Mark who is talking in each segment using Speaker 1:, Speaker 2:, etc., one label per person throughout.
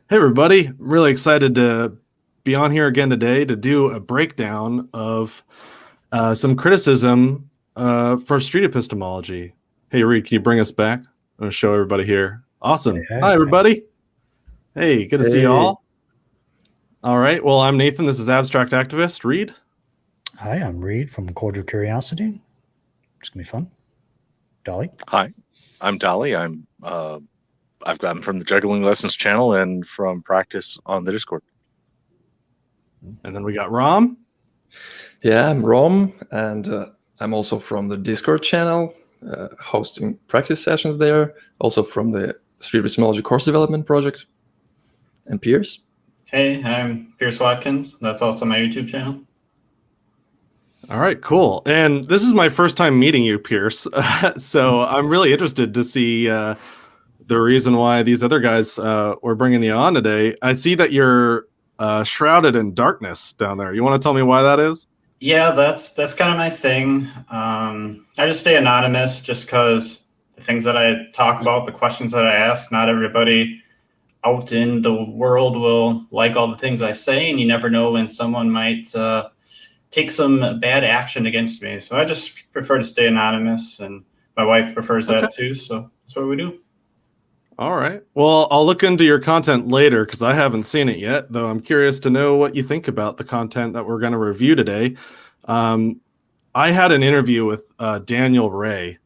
Speaker 1: Hey everybody, I'm really excited to be on here again today to do a breakdown of some criticism for street epistemology. Hey Reid, can you bring us back? I'm going to show everybody here. Awesome.
Speaker 2: Hey.
Speaker 1: Hi everybody. Hey, good to see you all.
Speaker 3: Hey.
Speaker 1: All right, well, I'm Nathan. This is Abstract Activist. Reid.
Speaker 2: Hi, I'm Reid from Cordial Curiosity. It's going to be fun. Dali.
Speaker 3: Hi, I'm Dali. I'm from the Juggling Lessons channel and from practice on the Discord.
Speaker 1: And then we got Rom.
Speaker 4: Yeah, I'm Rom, and I'm also from the Discord channel, hosting practice sessions there, also from the Street Epistemology course development project. And Pierce.
Speaker 5: Hey, I'm Pierce Watkins. That's also my YouTube channel.
Speaker 1: All right, cool. And this is my first time meeting you, Pierce. So I'm really interested to see the reason why these other guys were bringing you on today. I see that you're shrouded in darkness down there. You want to tell me why that is?
Speaker 5: Yeah, that's kind of my thing. I just stay anonymous just because the things that I talk about, the questions that I ask, not everybody out in the world will like all the things I say, and you never know when someone might take some bad action against me. So I just prefer to stay anonymous, and my wife prefers that too, so that's what we do.
Speaker 1: All right. Well, I'll look into your content later because I haven't seen it yet, though I'm curious to know what you think about the content that we're going to review today. I had an interview with Daniel Ray,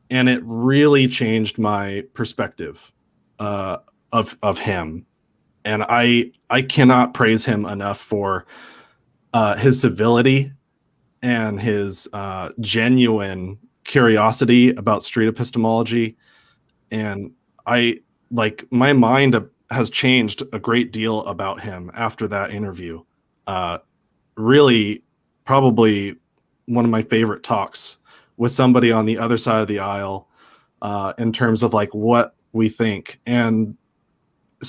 Speaker 1: and it really changed my perspective of him. And I cannot praise him enough for his civility and his genuine curiosity about street epistemology. And my mind has changed a great deal about him after that interview. Really, probably one of my favorite talks with somebody on the other side of the aisle in terms of like what we think. And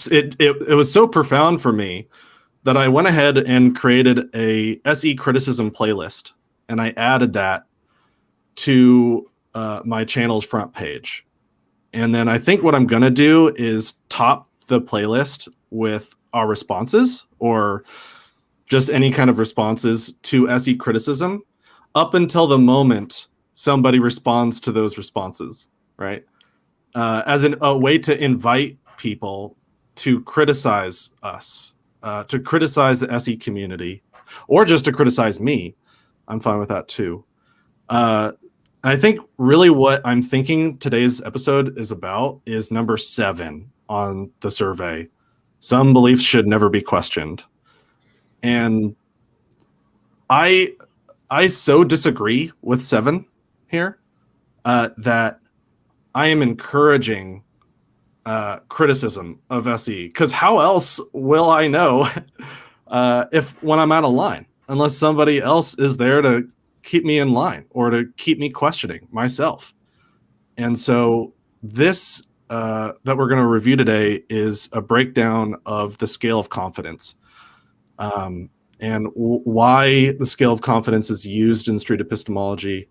Speaker 1: it was so profound for me that I went ahead and created a SE criticism playlist, and I added that to my channel's front page. And then I think what I'm going to do is top the playlist with our responses, or just any kind of responses to SE criticism up until the moment somebody responds to those responses, right? As a way to invite people to criticize us, to criticize the SE community, or just to criticize me. I'm fine with that too. I think really what I'm thinking today's episode is about is number 7 on the survey. Some beliefs should never be questioned. And I so disagree with 7 here that I am encouraging criticism of SE, because how else will I know if when I'm out of line, unless somebody else is there to keep me in line or to keep me questioning myself. And so this that we're going to review today is a breakdown of the scale of confidence, and why the scale of confidence is used in street epistemology.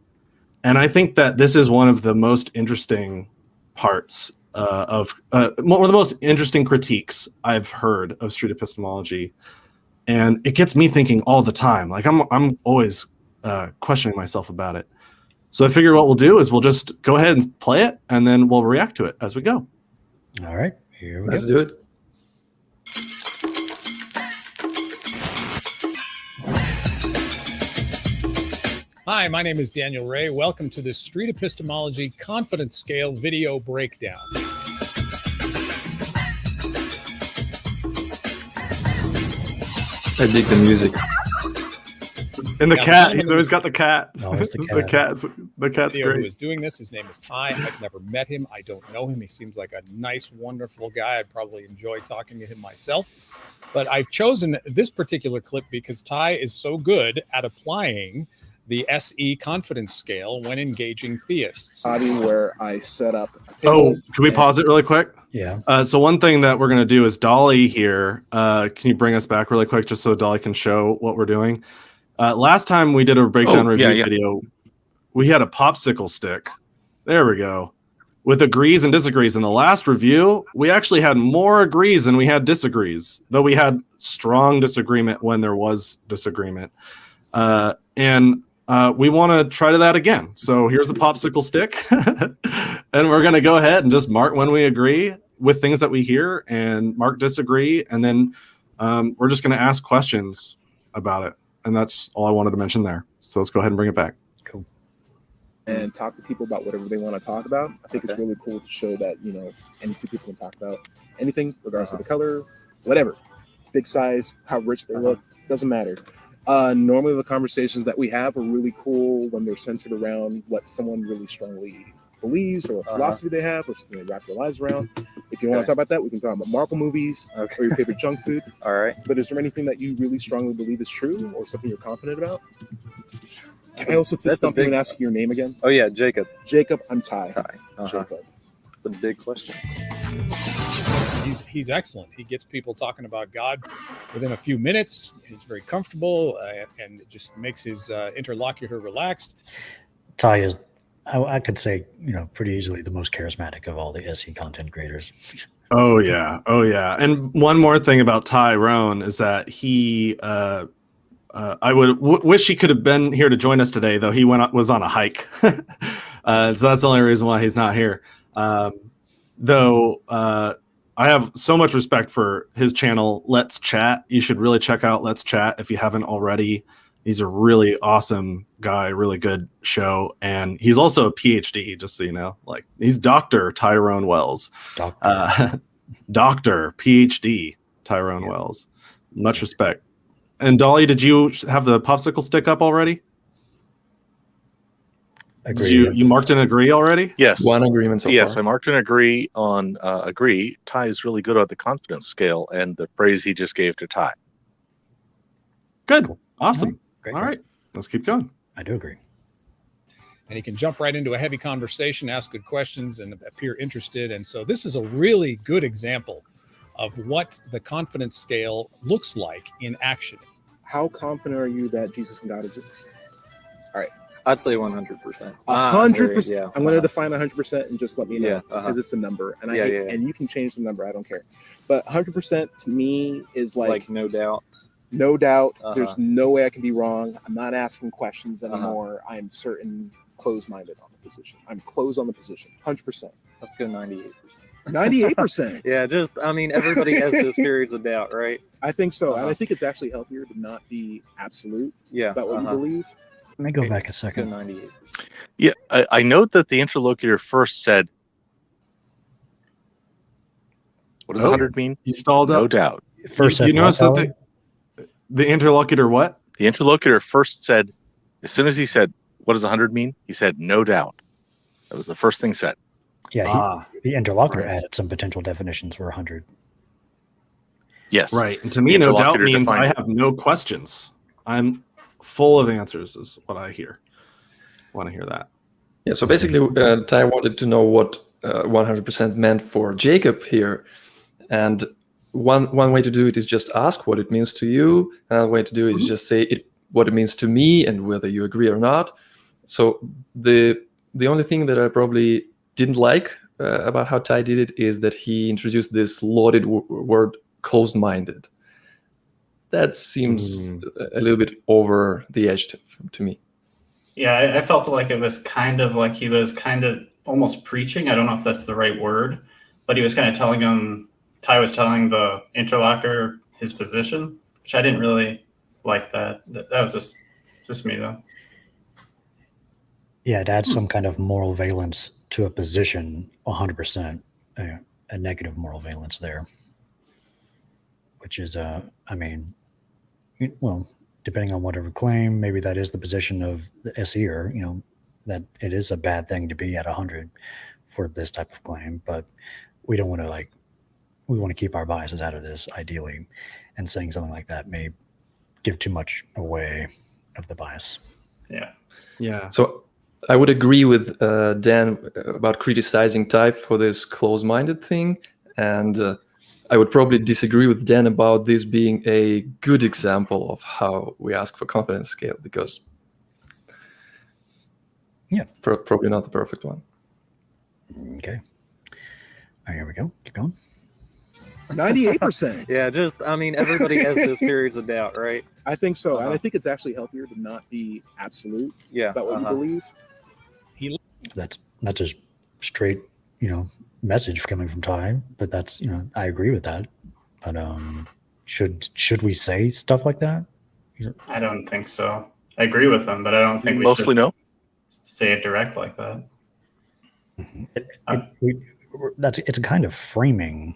Speaker 1: And I think that this is one of the most interesting parts of one of the most interesting critiques I've heard of street epistemology. And it gets me thinking all the time. Like I'm always questioning myself about it. So I figure what we'll do is we'll just go ahead and play it, and then we'll react to it as we go.
Speaker 2: All right, here we go.
Speaker 4: Let's do it.
Speaker 6: Hi, my name is Daniel Ray. Welcome to the Street Epistemology Confidence Scale video breakdown.
Speaker 4: I dig the music.
Speaker 1: And the cat, he's always got the cat.
Speaker 2: Always the cat.
Speaker 1: The cat's
Speaker 6: Who
Speaker 1: great.
Speaker 6: is doing this? His name is Ty. I've never met him. I don't know him. He seems like a nice, wonderful guy. I'd probably enjoy talking to him myself. But I've chosen this particular clip because Ty is so good at applying the SE confidence scale when engaging theists.
Speaker 7: Where I set up a table.
Speaker 1: Oh, can we pause it really quick?
Speaker 2: Yeah.
Speaker 1: So one thing that we're going to do is Dali here. Can you bring us back really quick just so Dali can show what we're doing? Last time we did a breakdown review video, we had a popsicle stick. There we go. with agrees and disagrees. In the last review, we actually had more agrees than we had disagrees, though we had strong disagreement when there was disagreement. And we want to try that again. So here's the popsicle stick. And we're going to go ahead and just mark when we agree with things that we hear and mark disagree. And then we're just going to ask questions about it. And that's all I wanted to mention there. So let's go ahead and bring it back.
Speaker 2: Cool.
Speaker 7: And talk to people about whatever they want to talk about. I think it's really cool to show that, you know, any two people can talk about anything, regardless of the color, whatever. Big size, how rich they look, doesn't matter. Normally the conversations that we have are really cool when they're centered around what someone really strongly believes or a philosophy they have or something they wrap their lives around. If you want to talk about that, we can talk about Marvel movies or your favorite junk food.
Speaker 8: All right.
Speaker 7: But is there anything that you really strongly believe is true or something you're confident about? Can I also fit something and ask your name again?
Speaker 8: Oh yeah, Jacob.
Speaker 7: Jacob, I'm Ty.
Speaker 8: Jacob. It's a big question.
Speaker 6: He's excellent. He gets people talking about God within a few minutes. He's very comfortable and it just makes his interlocutor relaxed.
Speaker 2: Ty is, I could say, you know, pretty easily the most charismatic of all the SE content creators.
Speaker 1: Oh yeah. And one more thing about Tyrone is that he I would wish he could have been here to join us today, though he was on a hike. So that's the only reason why he's not here. Though I have so much respect for his channel, Let's Chat. You should really check out Let's Chat if you haven't already. He's a really awesome guy, really good show. And he's also a PhD, just so you know. Like, he's Dr. Tyrone Wells. Doctor, PhD, Tyrone Wells. Much respect. And Dali, did you have the popsicle stick up already? Did you marked an agree already?
Speaker 3: Yes.
Speaker 4: One agreement so
Speaker 3: Yes,
Speaker 4: far.
Speaker 3: I marked an agree on agree. Ty is really good at the confidence scale and the praise he just gave to Ty.
Speaker 1: Good. Awesome.
Speaker 2: Great.
Speaker 1: All right. Let's keep going.
Speaker 2: I do agree.
Speaker 6: And he can jump right into a heavy conversation, ask good questions, and appear interested. And so this is a really good example of what the confidence scale looks like in action.
Speaker 7: How confident are you that Jesus and God exist? All right.
Speaker 8: I'd say 100%.
Speaker 7: 100%.
Speaker 8: Yeah.
Speaker 7: I'm going to define 100% and just let me know
Speaker 8: Yeah,
Speaker 7: because it's a number, and
Speaker 8: Yeah,
Speaker 7: and you can change the number. I don't care. But 100% to me is like
Speaker 8: no doubt.
Speaker 7: no doubt. There's no way I can be wrong. I'm not asking questions
Speaker 8: Uh-huh.
Speaker 7: anymore. I'm certain, closed-minded on the position. I'm closed on the position. 100%.
Speaker 8: Let's go 98%.
Speaker 7: 98%.
Speaker 8: Yeah, just I mean everybody has those periods of doubt, right?
Speaker 7: I think so, and
Speaker 8: Uh-huh.
Speaker 7: I think it's actually healthier to not be absolute
Speaker 8: Yeah.
Speaker 7: about what you believe.
Speaker 2: Let me go back a
Speaker 8: Go
Speaker 2: second.
Speaker 8: 98%.
Speaker 3: Yeah, I note that the interlocutor first said, what does
Speaker 1: Oh.
Speaker 3: 100 mean?
Speaker 1: You stalled
Speaker 3: No
Speaker 1: up.
Speaker 3: doubt.
Speaker 2: First,
Speaker 1: you
Speaker 2: said
Speaker 1: noticed
Speaker 2: what,
Speaker 1: that
Speaker 2: Dali?
Speaker 1: the interlocutor what?
Speaker 3: The interlocutor first said, as soon as he said, what does 100 mean? He said, no doubt. That was the first thing said.
Speaker 2: Yeah, the interlocutor
Speaker 1: right.
Speaker 2: added some potential definitions for 100.
Speaker 3: Yes.
Speaker 1: Right. And to me,
Speaker 3: The
Speaker 1: no doubt
Speaker 3: interlocutor
Speaker 1: means I
Speaker 3: defined it.
Speaker 1: have no questions. I'm full of answers is what I hear. Want to hear that.
Speaker 4: Yeah, so basically, Ty wanted to know what 100% meant for Jacob here. And one way to do it is just ask what it means to you. Another way to do it is just say what it means to me and whether you agree or not. So the only thing that I probably didn't like about how Ty did it is that he introduced this loaded word closed-minded. That seems a little bit over the edge to me.
Speaker 5: Yeah, I felt like it was kind of like he was kind of almost preaching. I don't know if that's the right word, but he was kind of telling him, Ty was telling the interlocutor his position, which I didn't really like that. That was just me, though.
Speaker 2: Yeah, it adds some kind of moral valence to a position, 100%, a negative moral valence there, which is, I mean, well, depending on whatever claim, maybe that is the position of the SEer, you know, that it is a bad thing to be at 100 for this type of claim, but we don't want to we want to keep our biases out of this ideally, and saying something like that may give too much away of the bias.
Speaker 1: Yeah.
Speaker 4: So I would agree with Dan about criticizing Ty for this close-minded thing, and I would probably disagree with Dan about this being a good example of how we ask for confidence scale, because
Speaker 2: yeah,
Speaker 4: probably not the perfect one.
Speaker 2: Okay. All right, here we go. Keep going.
Speaker 7: 98%.
Speaker 8: Yeah, everybody has those periods of doubt, right?
Speaker 7: I think so. And
Speaker 8: Uh-huh.
Speaker 7: I think it's actually healthier to not be absolute
Speaker 8: Yeah.
Speaker 7: about what you believe.
Speaker 2: That's just straight, message coming from Ty, but that's, I agree with that. But should we say stuff like that?
Speaker 5: I don't think so. I agree with them, but I don't think we
Speaker 3: Mostly
Speaker 5: should
Speaker 3: no.
Speaker 5: say it direct like that.
Speaker 2: It's a kind of framing,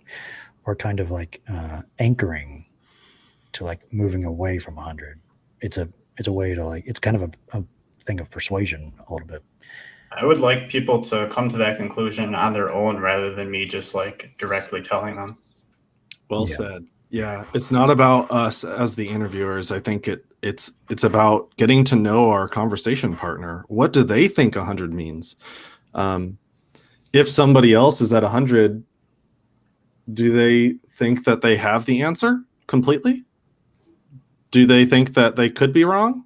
Speaker 2: or kind of like anchoring to like moving away from 100. It's a way to like, it's kind of a thing of persuasion a little bit.
Speaker 5: I would like people to come to that conclusion on their own rather than me just like directly telling them.
Speaker 1: Well
Speaker 2: Yeah.
Speaker 1: said. Yeah, it's not about us as the interviewers. I think it's about getting to know our conversation partner. What do they think 100 means? If somebody else is at 100, do they think that they have the answer completely? Do they think that they could be wrong?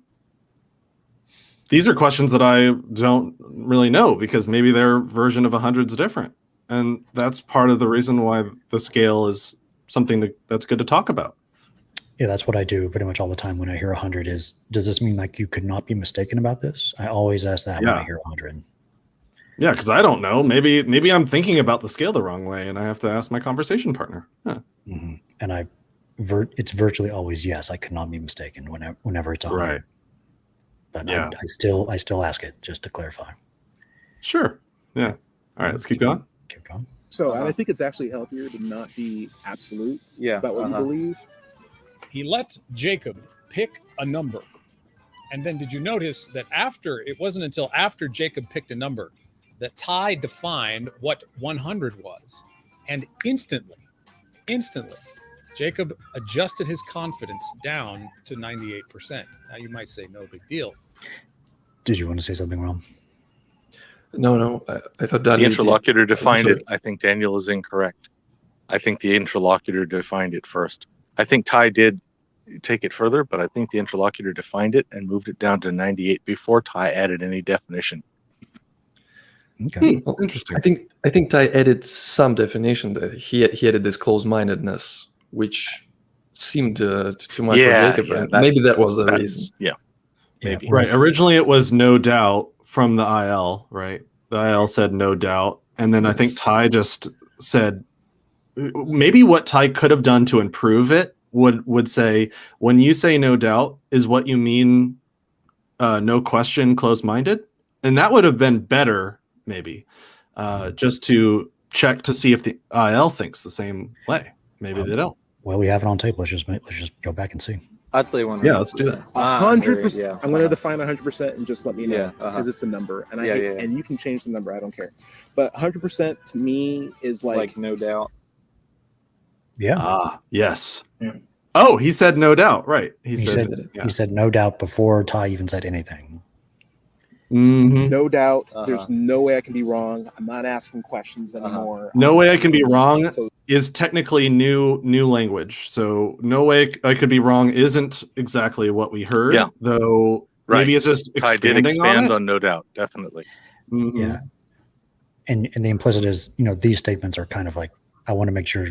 Speaker 1: These are questions that I don't really know, because maybe their version of 100 is different. And that's part of the reason why the scale is something that's good to talk about.
Speaker 2: Yeah, that's what I do pretty much all the time when I hear 100 is, does this mean like you could not be mistaken about this? I always ask that when I hear 100.
Speaker 1: Yeah, because I don't know. Maybe I'm thinking about the scale the wrong way, and I have to ask my conversation partner. Huh.
Speaker 2: Mm-hmm. And it's virtually always yes. I could not be mistaken whenever it's 100.
Speaker 1: Right.
Speaker 2: But
Speaker 1: Yeah.
Speaker 2: I still ask it just to clarify.
Speaker 1: Sure. Yeah. All right, let's keep going.
Speaker 2: Keep going.
Speaker 7: So, and I think it's actually healthier to not be absolute
Speaker 8: Yeah.
Speaker 7: about what you believe.
Speaker 6: He let Jacob pick a number. And then did you notice that it wasn't until after Jacob picked a number that Ty defined what 100 was. And instantly, Jacob adjusted his confidence down to 98%. Now you might say, no big deal.
Speaker 2: Did you want to say something, Ron?
Speaker 4: No. I thought Dali
Speaker 3: The interlocutor defined
Speaker 4: sorry.
Speaker 3: it. I think Daniel is incorrect. I think the interlocutor defined it first. I think Ty did take it further, but I think the interlocutor defined it and moved it down to 98 before Ty added any definition.
Speaker 2: Okay.
Speaker 4: Well,
Speaker 1: Interesting.
Speaker 4: I think Ty added some definition there. He added this close-mindedness, which seemed too much
Speaker 3: Yeah,
Speaker 4: for Jacob.
Speaker 3: yeah,
Speaker 4: and maybe that was the
Speaker 3: That's-
Speaker 4: reason.
Speaker 3: Yeah.
Speaker 2: Yeah,
Speaker 3: Maybe.
Speaker 1: Right. Originally, it was no doubt from the IL, right? The IL said no doubt. And then I think Ty just said, maybe what Ty could have done to improve it would say, when you say no doubt, is what you mean no question, close-minded? And that would have been better, maybe, just to check to see if the IL thinks the same way. Maybe they don't.
Speaker 2: Well, we have it on tape. Let's just go back and see.
Speaker 8: I'd say 100%.
Speaker 1: Yeah, let's do that.
Speaker 7: 100%.
Speaker 8: Yeah.
Speaker 7: I'm going to define 100% and just let me know,
Speaker 8: Yeah,
Speaker 7: because it's a number, and
Speaker 8: Yeah,
Speaker 7: and you can change the number. I don't care. But 100% to me is like
Speaker 8: no doubt.
Speaker 2: Yeah.
Speaker 1: Ah, yes.
Speaker 5: Yeah.
Speaker 1: Oh, he said no doubt. Right. He
Speaker 2: He
Speaker 1: said, yeah.
Speaker 2: He said no doubt before Ty even said anything.
Speaker 1: Mhm.
Speaker 7: no doubt.
Speaker 8: Uh-huh.
Speaker 7: There's no way I can be wrong. I'm not asking questions anymore.
Speaker 1: No
Speaker 7: I'm
Speaker 1: way I
Speaker 7: just-
Speaker 1: can be wrong is technically new language. So no way I could be wrong isn't exactly what we heard.
Speaker 3: Yeah.
Speaker 1: Though
Speaker 3: Right.
Speaker 1: maybe it's just
Speaker 3: Ty did
Speaker 1: expanding
Speaker 3: expand
Speaker 1: on
Speaker 3: on no doubt, definitely.
Speaker 1: it. Mhm.
Speaker 2: Yeah. And the implicit is, these statements are kind of like, I want to make sure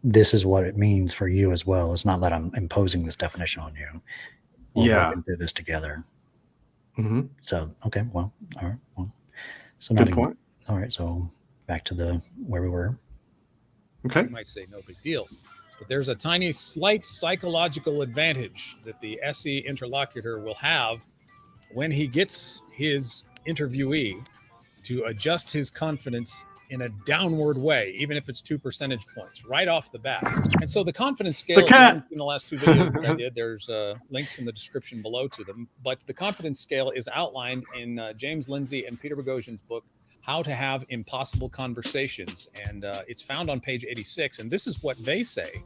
Speaker 2: this is what it means for you as well. It's not that I'm imposing this definition on you. We're
Speaker 1: Yeah.
Speaker 2: working through this together.
Speaker 1: Mhm.
Speaker 2: So, okay, well, all right. Well, so
Speaker 1: Good point.
Speaker 2: All right. So back to where we were.
Speaker 1: Okay.
Speaker 6: You might say no big deal. But there's a slight psychological advantage that the SE interlocutor will have when he gets his interviewee to adjust his confidence in a downward way, even if it's 2 percentage points right off the bat. And so the confidence scale,
Speaker 1: The cat.
Speaker 6: in the last 2 videos that I did, there's links in the description below to them. But the confidence scale is outlined in James Lindsay and Peter Boghossian's book, How to Have Impossible Conversations. And it's found on page 86. And this is what they say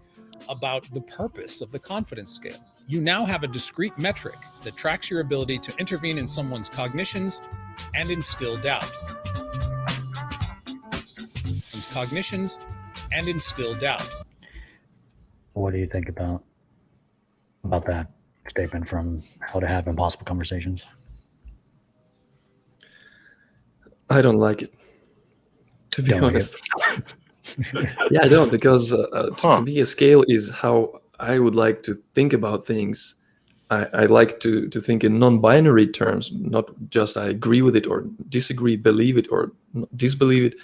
Speaker 6: about the purpose of the confidence scale. You now have a discrete metric that tracks your ability to intervene in someone's cognitions and instill doubt. Cognitions and instill doubt.
Speaker 2: What do you think about that statement from How to Have Impossible Conversations?
Speaker 4: I don't like it. To be
Speaker 2: Don't like
Speaker 4: honest. Yeah, I don't, because to me, a scale is how I would like to think about things. I like to think in non-binary terms, not just I agree with it or disagree, believe it or disbelieve it.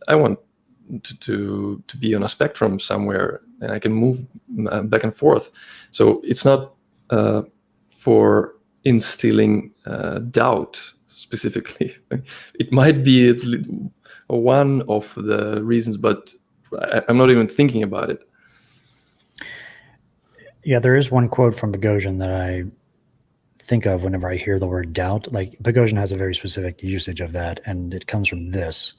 Speaker 4: I want to be on a spectrum somewhere, and I can move back and forth. So it's not for instilling doubt specifically. It might be one of the reasons, but I'm not even thinking about it.
Speaker 2: Yeah, there is one quote from Boghossian that I think of whenever I hear the word doubt. Like, Boghossian has a very specific usage of that, and it comes from this.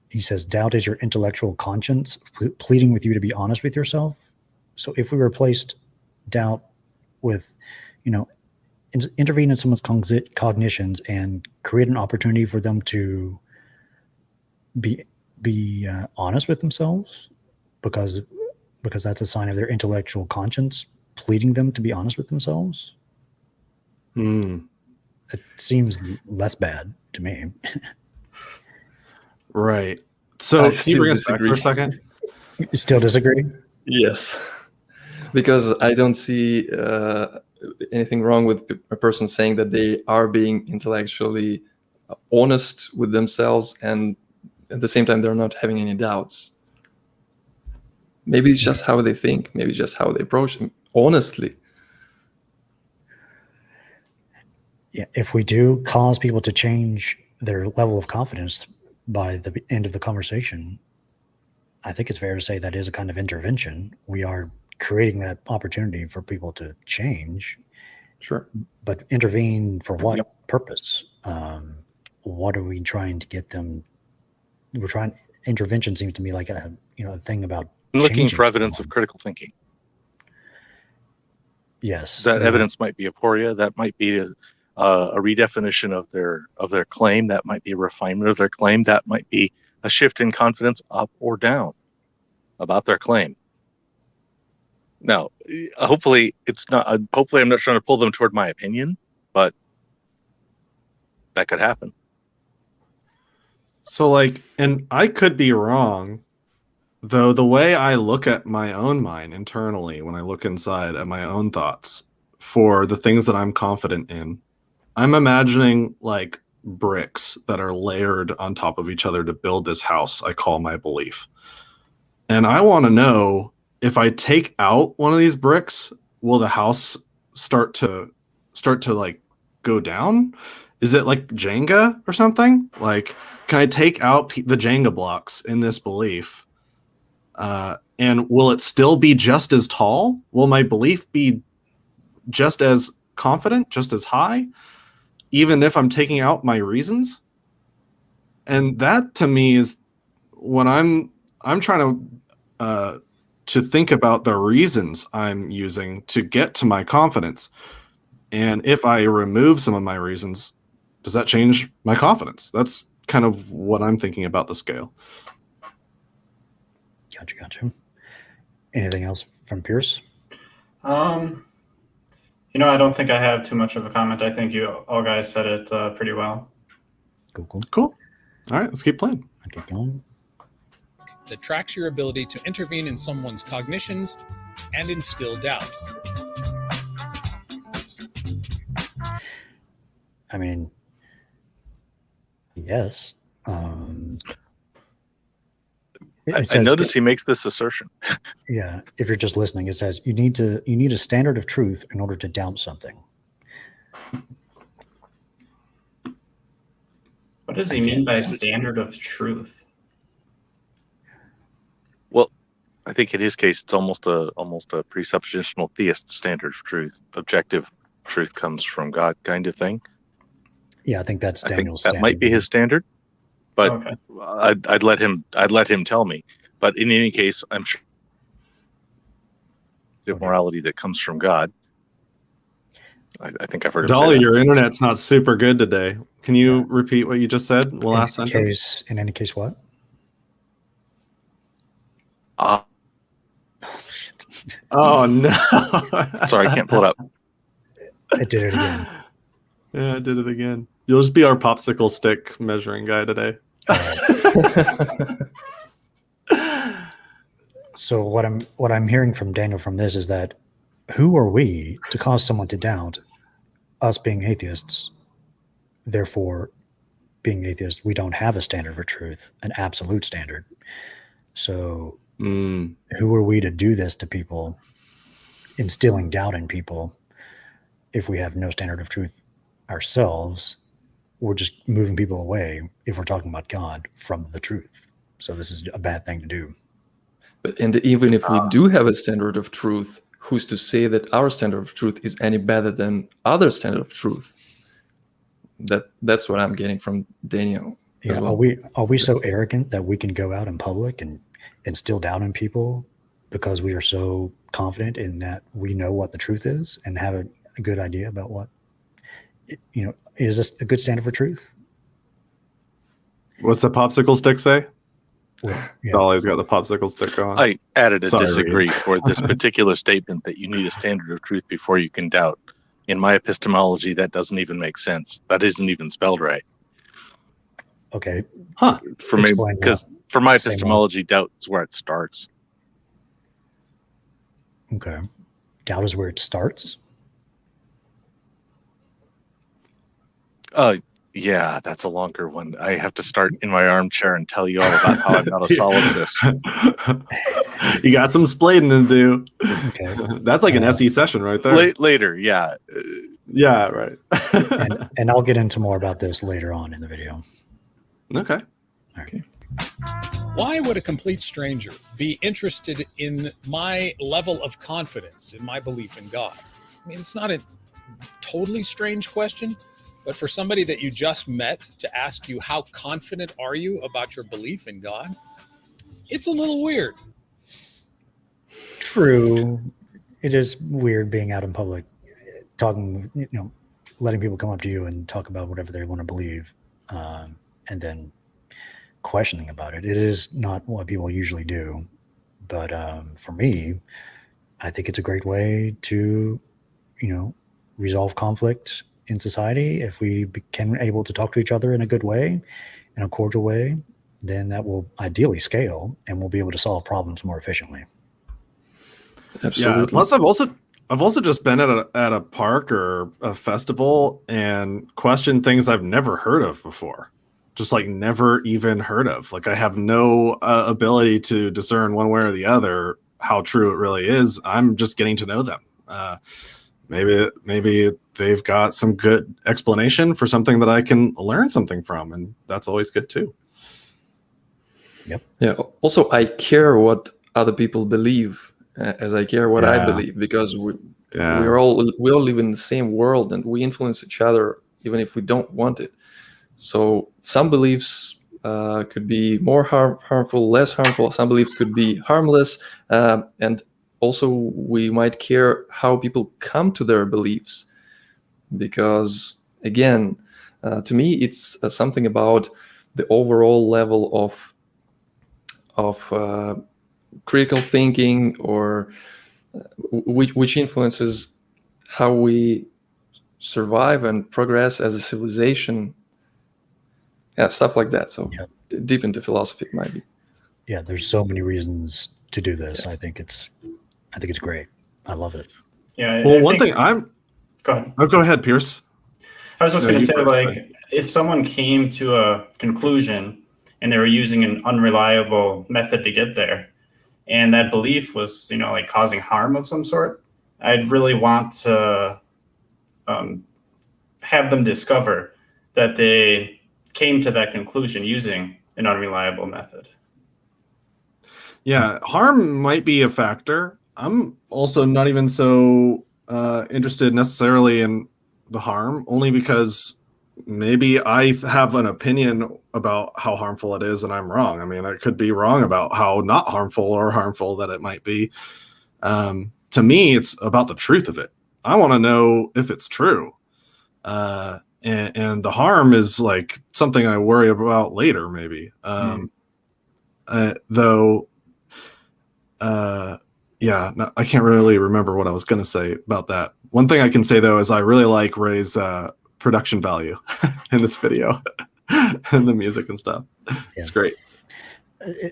Speaker 2: He says, doubt is your intellectual conscience pleading with you to be honest with yourself. So if we replaced doubt with, intervene in someone's cognitions and create an opportunity for them to be honest with themselves, because that's a sign of their intellectual conscience pleading them to be honest with themselves. It seems less bad to me.
Speaker 1: Right. So
Speaker 4: I
Speaker 1: can you bring us back
Speaker 4: disagree.
Speaker 1: for a second?
Speaker 2: You still disagree?
Speaker 4: Yes, because I don't see anything wrong with a person saying that they are being intellectually honest with themselves, and at the same time they're not having any doubts. Maybe it's just how they think. Maybe it's just how they approach it. Honestly.
Speaker 2: Yeah. If we do cause people to change their level of confidence by the end of the conversation, I think it's fair to say that is a kind of intervention. We are creating that opportunity for people to change.
Speaker 4: Sure.
Speaker 2: But intervene for what purpose? What are we trying to get them? Intervention seems to me like a thing about
Speaker 3: Looking for
Speaker 2: changing
Speaker 3: evidence
Speaker 2: someone.
Speaker 3: of critical thinking.
Speaker 2: Yes.
Speaker 3: That evidence might be aporia. That might be a redefinition of their claim. That might be a refinement of their claim. That might be a shift in confidence up or down about their claim. Now, hopefully it's not. Hopefully, I'm not trying to pull them toward my opinion, but that could happen.
Speaker 1: So, and I could be wrong, though the way I look at my own mind internally, when I look inside at my own thoughts for the things that I'm confident in, I'm imagining like bricks that are layered on top of each other to build this house I call my belief. And I want to know, if I take out one of these bricks, will the house start to like go down? Is it like Jenga or something? Like, can I take out the Jenga blocks in this belief? And will it still be just as tall? Will my belief be just as confident, just as high, even if I'm taking out my reasons? And that to me is what I'm trying to think about, the reasons I'm using to get to my confidence. And if I remove some of my reasons, does that change my confidence? That's kind of what I'm thinking about the scale.
Speaker 2: Gotcha. Anything else from Pierce?
Speaker 5: I don't think I have too much of a comment. I think you all guys said it pretty well.
Speaker 2: Cool.
Speaker 1: All right, let's keep playing.
Speaker 2: I'll keep going.
Speaker 6: That tracks your ability to intervene in someone's cognitions and instill doubt.
Speaker 2: I mean, yes.
Speaker 3: I notice he makes this assertion.
Speaker 2: Yeah, if you're just listening, it says you need a standard of truth in order to doubt something.
Speaker 5: What does he mean by standard of truth?
Speaker 3: Well, I think in his case, it's almost a presuppositional theist standard of truth. Objective truth comes from God, kind of thing.
Speaker 2: Yeah, I think that's Daniel's
Speaker 3: that
Speaker 2: standard.
Speaker 3: might be his standard, but
Speaker 5: Okay.
Speaker 3: I'd let him tell me. But in any case, I'm sure the morality that comes from God. I think I've heard him say
Speaker 1: Dali,
Speaker 3: that.
Speaker 1: your internet's not super good today. Can you repeat what you just said? The last sentence.
Speaker 2: In any case, what?
Speaker 1: Oh no!
Speaker 3: Sorry, I can't pull it up.
Speaker 2: I did it again.
Speaker 1: Yeah, I did it again. You'll just be our popsicle stick measuring guy today.
Speaker 2: All right. So what I'm hearing from Daniel from this is that who are we to cause someone to doubt us being atheists? Therefore, being atheists, we don't have a standard for truth, an absolute standard. So who are we to do this to people, instilling doubt in people, if we have no standard of truth ourselves? We're just moving people away, if we're talking about God, from the truth. So this is a bad thing to do.
Speaker 4: But even if we do have a standard of truth, who's to say that our standard of truth is any better than other standard of truth? That's what I'm getting from Daniel.
Speaker 2: Yeah,
Speaker 4: well.
Speaker 2: are we so arrogant that we can go out in public and instill doubt in people because we are so confident in that we know what the truth is and have a good idea about what, is this a good standard for truth?
Speaker 1: What's the popsicle stick say?
Speaker 2: Well, yeah.
Speaker 1: Dali's got the popsicle stick on.
Speaker 3: I added a
Speaker 1: Sorry,
Speaker 3: disagree
Speaker 1: Reid.
Speaker 3: for this particular statement that you need a standard of truth before you can doubt. In my epistemology, that doesn't even make sense. That isn't even spelled right.
Speaker 2: Okay.
Speaker 3: For me,
Speaker 2: Explain
Speaker 3: because
Speaker 2: that.
Speaker 3: for my
Speaker 2: Same
Speaker 3: epistemology, doubt is where it starts.
Speaker 2: Okay. Doubt is where it starts.
Speaker 3: Yeah, that's a longer one. I have to start in my armchair and tell you all about how I'm not a solipsist.
Speaker 1: You got some splaining to do.
Speaker 2: Okay.
Speaker 1: That's like an SE session right there.
Speaker 3: Later, yeah.
Speaker 1: Yeah, right.
Speaker 2: And I'll get into more about this later on in the video.
Speaker 1: Okay.
Speaker 2: Okay.
Speaker 6: Why would a complete stranger be interested in my level of confidence in my belief in God? I mean, it's not a totally strange question, but for somebody that you just met to ask you how confident are you about your belief in God, it's a little weird.
Speaker 2: True. It is weird being out in public, talking, letting people come up to you and talk about whatever they want to believe, and then questioning about it. It is not what people usually do. But for me, I think it's a great way to, resolve conflict in society. If we can able to talk to each other in a good way, in a cordial way, then that will ideally scale and we'll be able to solve problems more efficiently.
Speaker 4: Absolutely.
Speaker 1: Yeah. Plus, I've also just been at a park or a festival and questioned things I've never heard of before. Just like never even heard of. Like I have no ability to discern one way or the other how true it really is. I'm just getting to know them. Maybe they've got some good explanation for something that I can learn something from, and that's always good too.
Speaker 2: Yep.
Speaker 4: Yeah. Also, I care what other people believe, as I care what I believe, because we all live in the same world and we influence each other even if we don't want it. So some beliefs could be more harmful, less harmful. Some beliefs could be harmless, and also we might care how people come to their beliefs, because again, to me, it's something about the overall level of critical thinking, or which influences how we survive and progress as a civilization. Yeah, stuff like that. So deep into philosophy it might be.
Speaker 2: Yeah, there's so many reasons to do this. Yes. I think it's great. I love it.
Speaker 5: Yeah.
Speaker 1: Well, one thing
Speaker 5: go ahead.
Speaker 1: Oh, go ahead, Pierce.
Speaker 5: I was just going to say, like, if someone came to a conclusion and they were using an unreliable method to get there, and that belief was, like causing harm of some sort, I'd really want to have them discover that they came to that conclusion using an unreliable method.
Speaker 1: Yeah, harm might be a factor. I'm also not even so interested necessarily in the harm, only because maybe I have an opinion about how harmful it is and I'm wrong. I mean, I could be wrong about how not harmful or harmful that it might be. To me, it's about the truth of it. I want to know if it's true. And the harm is like something I worry about later, maybe. I can't really remember what I was going to say about that. One thing I can say, though, is I really like Ray's production value in this video and the music and stuff. It's great.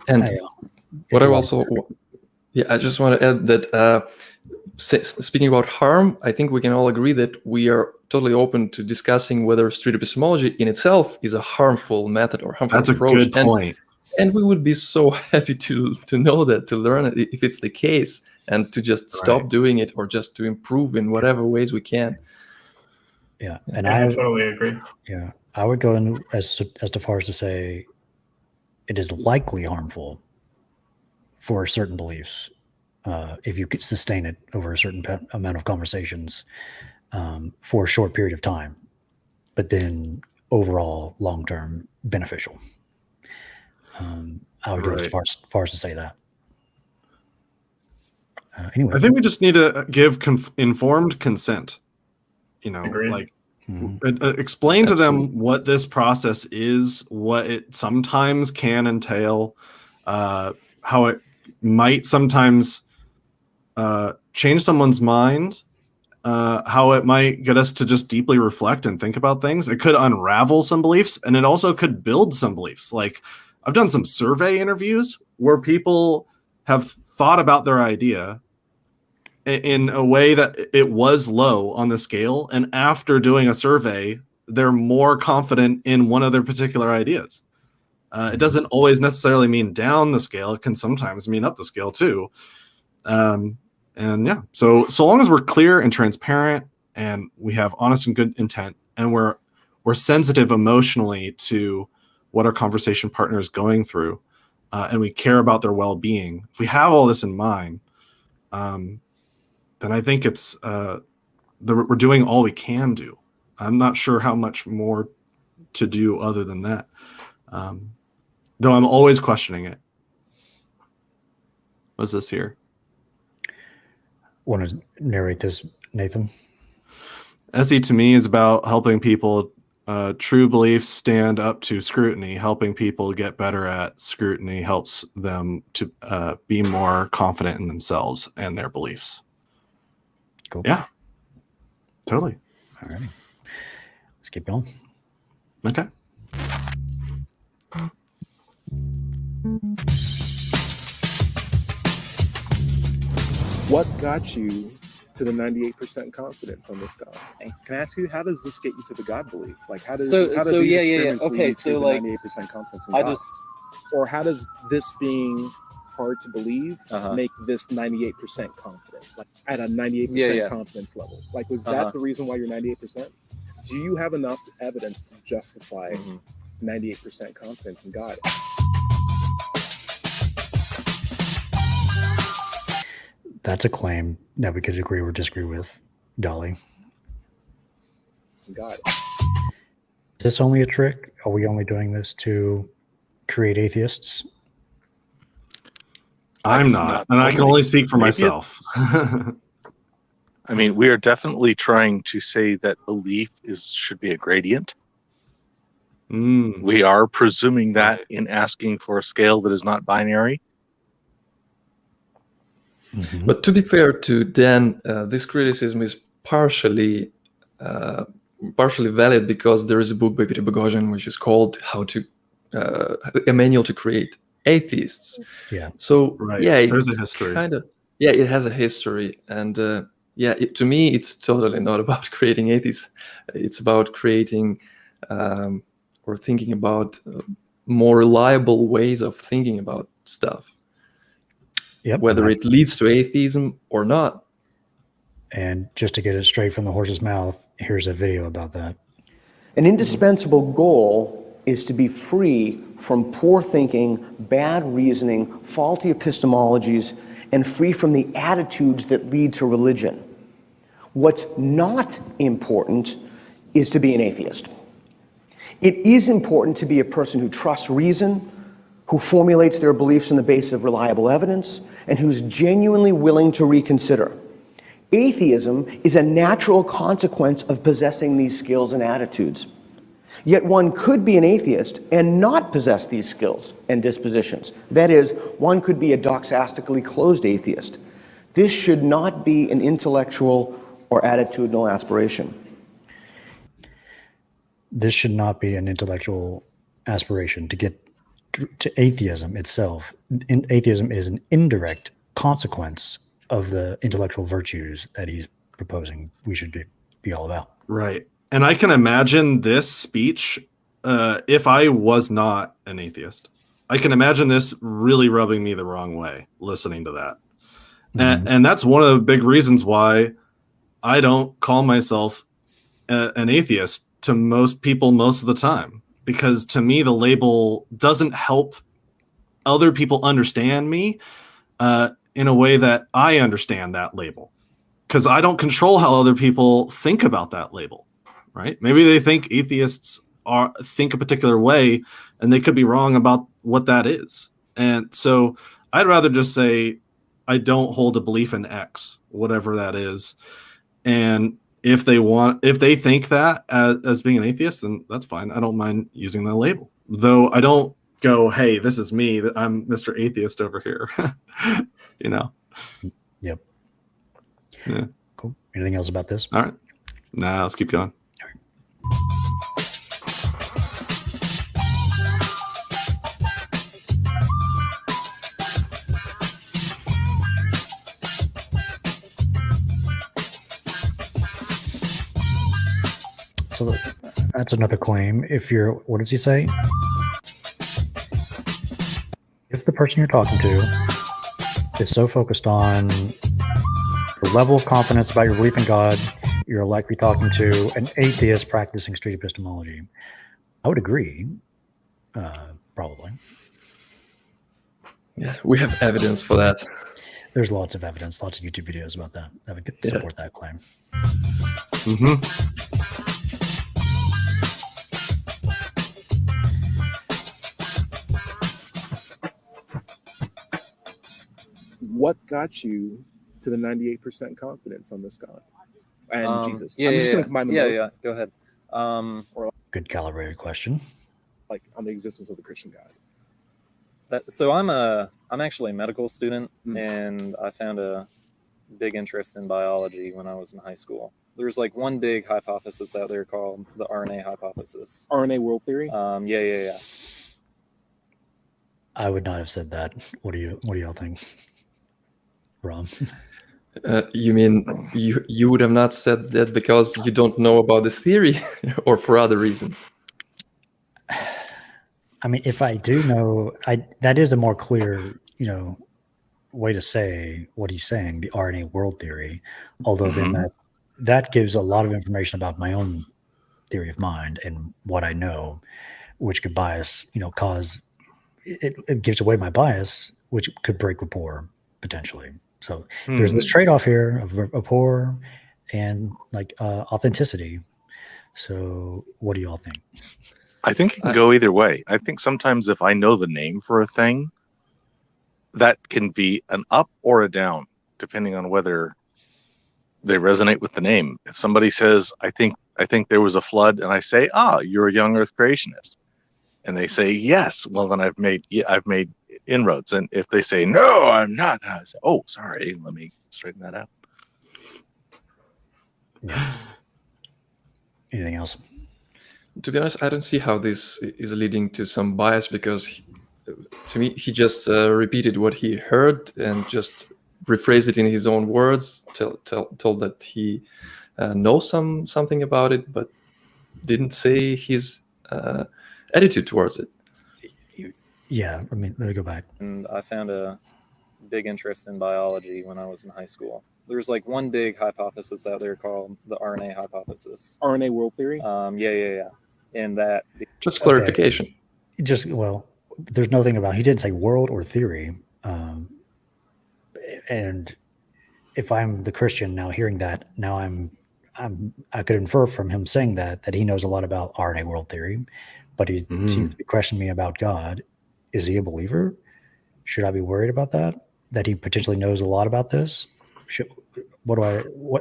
Speaker 4: And
Speaker 2: I
Speaker 4: just want to add that speaking about harm, I think we can all agree that we are totally open to discussing whether street epistemology in itself is a harmful method or harmful
Speaker 1: That's a
Speaker 4: approach.
Speaker 1: good point.
Speaker 4: And we would be so happy to know that, to learn it if it's the case, and to just stop doing it or just to improve in whatever ways we can.
Speaker 2: Yeah, and
Speaker 5: I totally agree.
Speaker 2: Yeah, I would go in as far as to say it is likely harmful for certain beliefs if you could sustain it over a certain amount of conversations for a short period of time, but then overall long-term beneficial. I would go as far as to say that. Anyway,
Speaker 1: I think we just need to give informed consent. Like explain to them what this process is, what it sometimes can entail, how it might sometimes change someone's mind, how it might get us to just deeply reflect and think about things. It could unravel some beliefs, and it also could build some beliefs. Like, I've done some survey interviews where people have thought about their idea in a way that it was low on the scale, and after doing a survey, they're more confident in one of their particular ideas. It doesn't always necessarily mean down the scale. It can sometimes mean up the scale too. So long as we're clear and transparent, and we have honest and good intent, and we're sensitive emotionally to what our conversation partner is going through, and we care about their well-being, if we have all this in mind, then I think it's we're doing all we can do. I'm not sure how much more to do other than that, though I'm always questioning it. What's this here?
Speaker 2: Want to narrate this, Nathan?
Speaker 1: SE to me is about helping people true beliefs stand up to scrutiny. Helping people get better at scrutiny helps them to be more confident in themselves and their beliefs.
Speaker 2: Cool.
Speaker 1: Yeah, totally.
Speaker 2: All righty. Let's keep going.
Speaker 1: Okay.
Speaker 7: What got you to the 98% confidence on this God? And can I ask you, how does this get you to the God belief? Like, how does these experiments lead you to the 98% confidence in God? Or how does this being hard to believe make this 98% confident, like at a 98% confidence level? Like, was that the reason why you're 98%? Do you have enough evidence to justify 98% confidence in God?
Speaker 2: That's a claim that we could agree or disagree with, Dali.
Speaker 7: God.
Speaker 2: Is this only a trick? Are we only doing this to create atheists?
Speaker 1: I'm not, and I can only speak for myself.
Speaker 3: I mean, we are definitely trying to say that belief should be a gradient. We are presuming that in asking for a scale that is not binary.
Speaker 2: Mm-hmm.
Speaker 4: But to be fair to Dan, this criticism is partially valid because there is a book by Peter Boghossian which is called A Manual to Create Atheists.
Speaker 2: Yeah.
Speaker 4: So
Speaker 1: there's a history.
Speaker 4: It has a history, and to me, it's totally not about creating atheists. It's about creating or thinking about more reliable ways of thinking about stuff.
Speaker 2: Yep,
Speaker 4: whether it leads to atheism or not.
Speaker 2: And just to get it straight from the horse's mouth, here's a video about that.
Speaker 9: An indispensable goal is to be free from poor thinking, bad reasoning, faulty epistemologies, and free from the attitudes that lead to religion. What's not important is to be an atheist. It is important to be a person who trusts reason, who formulates their beliefs on the basis of reliable evidence, and who's genuinely willing to reconsider. Atheism is a natural consequence of possessing these skills and attitudes. Yet one could be an atheist and not possess these skills and dispositions. That is, one could be a doxastically closed atheist. This should not be an intellectual or attitudinal aspiration.
Speaker 2: This should not be an intellectual aspiration to get to atheism itself. Atheism is an indirect consequence of the intellectual virtues that he's proposing we should be all about.
Speaker 1: Right. And I can imagine this speech if I was not an atheist. I can imagine this really rubbing me the wrong way listening to that. And that's one of the big reasons why I don't call myself an atheist to most people most of the time. Because to me, the label doesn't help other people understand me in a way that I understand that label. Because I don't control how other people think about that label, right? Maybe they think atheists think a particular way, and they could be wrong about what that is. And so I'd rather just say, I don't hold a belief in X, whatever that is. And if they think that as being an atheist, then that's fine. I don't mind using the label. Though I don't go, hey, this is me. I'm Mr. Atheist over here. You know?
Speaker 2: Yep.
Speaker 1: Yeah.
Speaker 2: Cool. Anything else about this?
Speaker 1: All right. Nah, let's keep going.
Speaker 2: So that's another claim. What does he say? If the person you're talking to is so focused on the level of confidence about your belief in God, you're likely talking to an atheist practicing street epistemology. I would agree, probably.
Speaker 4: Yeah, we have evidence for that.
Speaker 2: There's lots of evidence, lots of YouTube videos about that would support that claim.
Speaker 1: Mm-hmm.
Speaker 7: What got you to the 98% confidence on this God and Jesus?
Speaker 8: Yeah,
Speaker 7: I'm just
Speaker 8: yeah,
Speaker 7: going to combine them
Speaker 8: yeah,
Speaker 7: both.
Speaker 8: yeah. Go ahead.
Speaker 2: Good calibrated question.
Speaker 7: Like on the existence of the Christian God.
Speaker 8: So I'm actually a medical student, and I found a big interest in biology when I was in high school. There's like one big hypothesis out there called the RNA hypothesis.
Speaker 7: RNA world theory?
Speaker 8: Yeah.
Speaker 2: I would not have said that. What do y'all think? Rom?
Speaker 4: You mean you would have not said that because you don't know about this theory, or for other reason?
Speaker 2: I mean, if I do know, that is a more clear, way to say what he's saying, the RNA world theory. Although then that gives a lot of information about my own theory of mind and what I know, which could bias, cause it gives away my bias, which could break rapport potentially. So there's this trade-off here of rapport and authenticity. So what do y'all think?
Speaker 3: I think it can go either way. I think sometimes if I know the name for a thing, that can be an up or a down, depending on whether they resonate with the name. If somebody says, I think there was a flood, and I say, you're a young earth creationist, and they say yes, well then I've made inroads. And if they say no, I'm not, I say, oh, sorry, let me straighten that out.
Speaker 2: Yeah. Anything else?
Speaker 4: To be honest, I don't see how this is leading to some bias, because to me, he just repeated what he heard and just rephrased it in his own words, told that he knows something about it, but didn't say his attitude towards it.
Speaker 2: Yeah, let me go back.
Speaker 8: And I found a big interest in biology when I was in high school. There's like one big hypothesis out there called the RNA hypothesis.
Speaker 7: RNA world theory?
Speaker 8: Yeah. And that...
Speaker 4: Just clarification.
Speaker 2: Okay. There's nothing about... He didn't say world or theory. And if I'm the Christian now hearing that, now I could infer from him saying that he knows a lot about RNA world theory, but he seems to be questioning me about God. Is he a believer? Should I be worried about that? That he potentially knows a lot about this?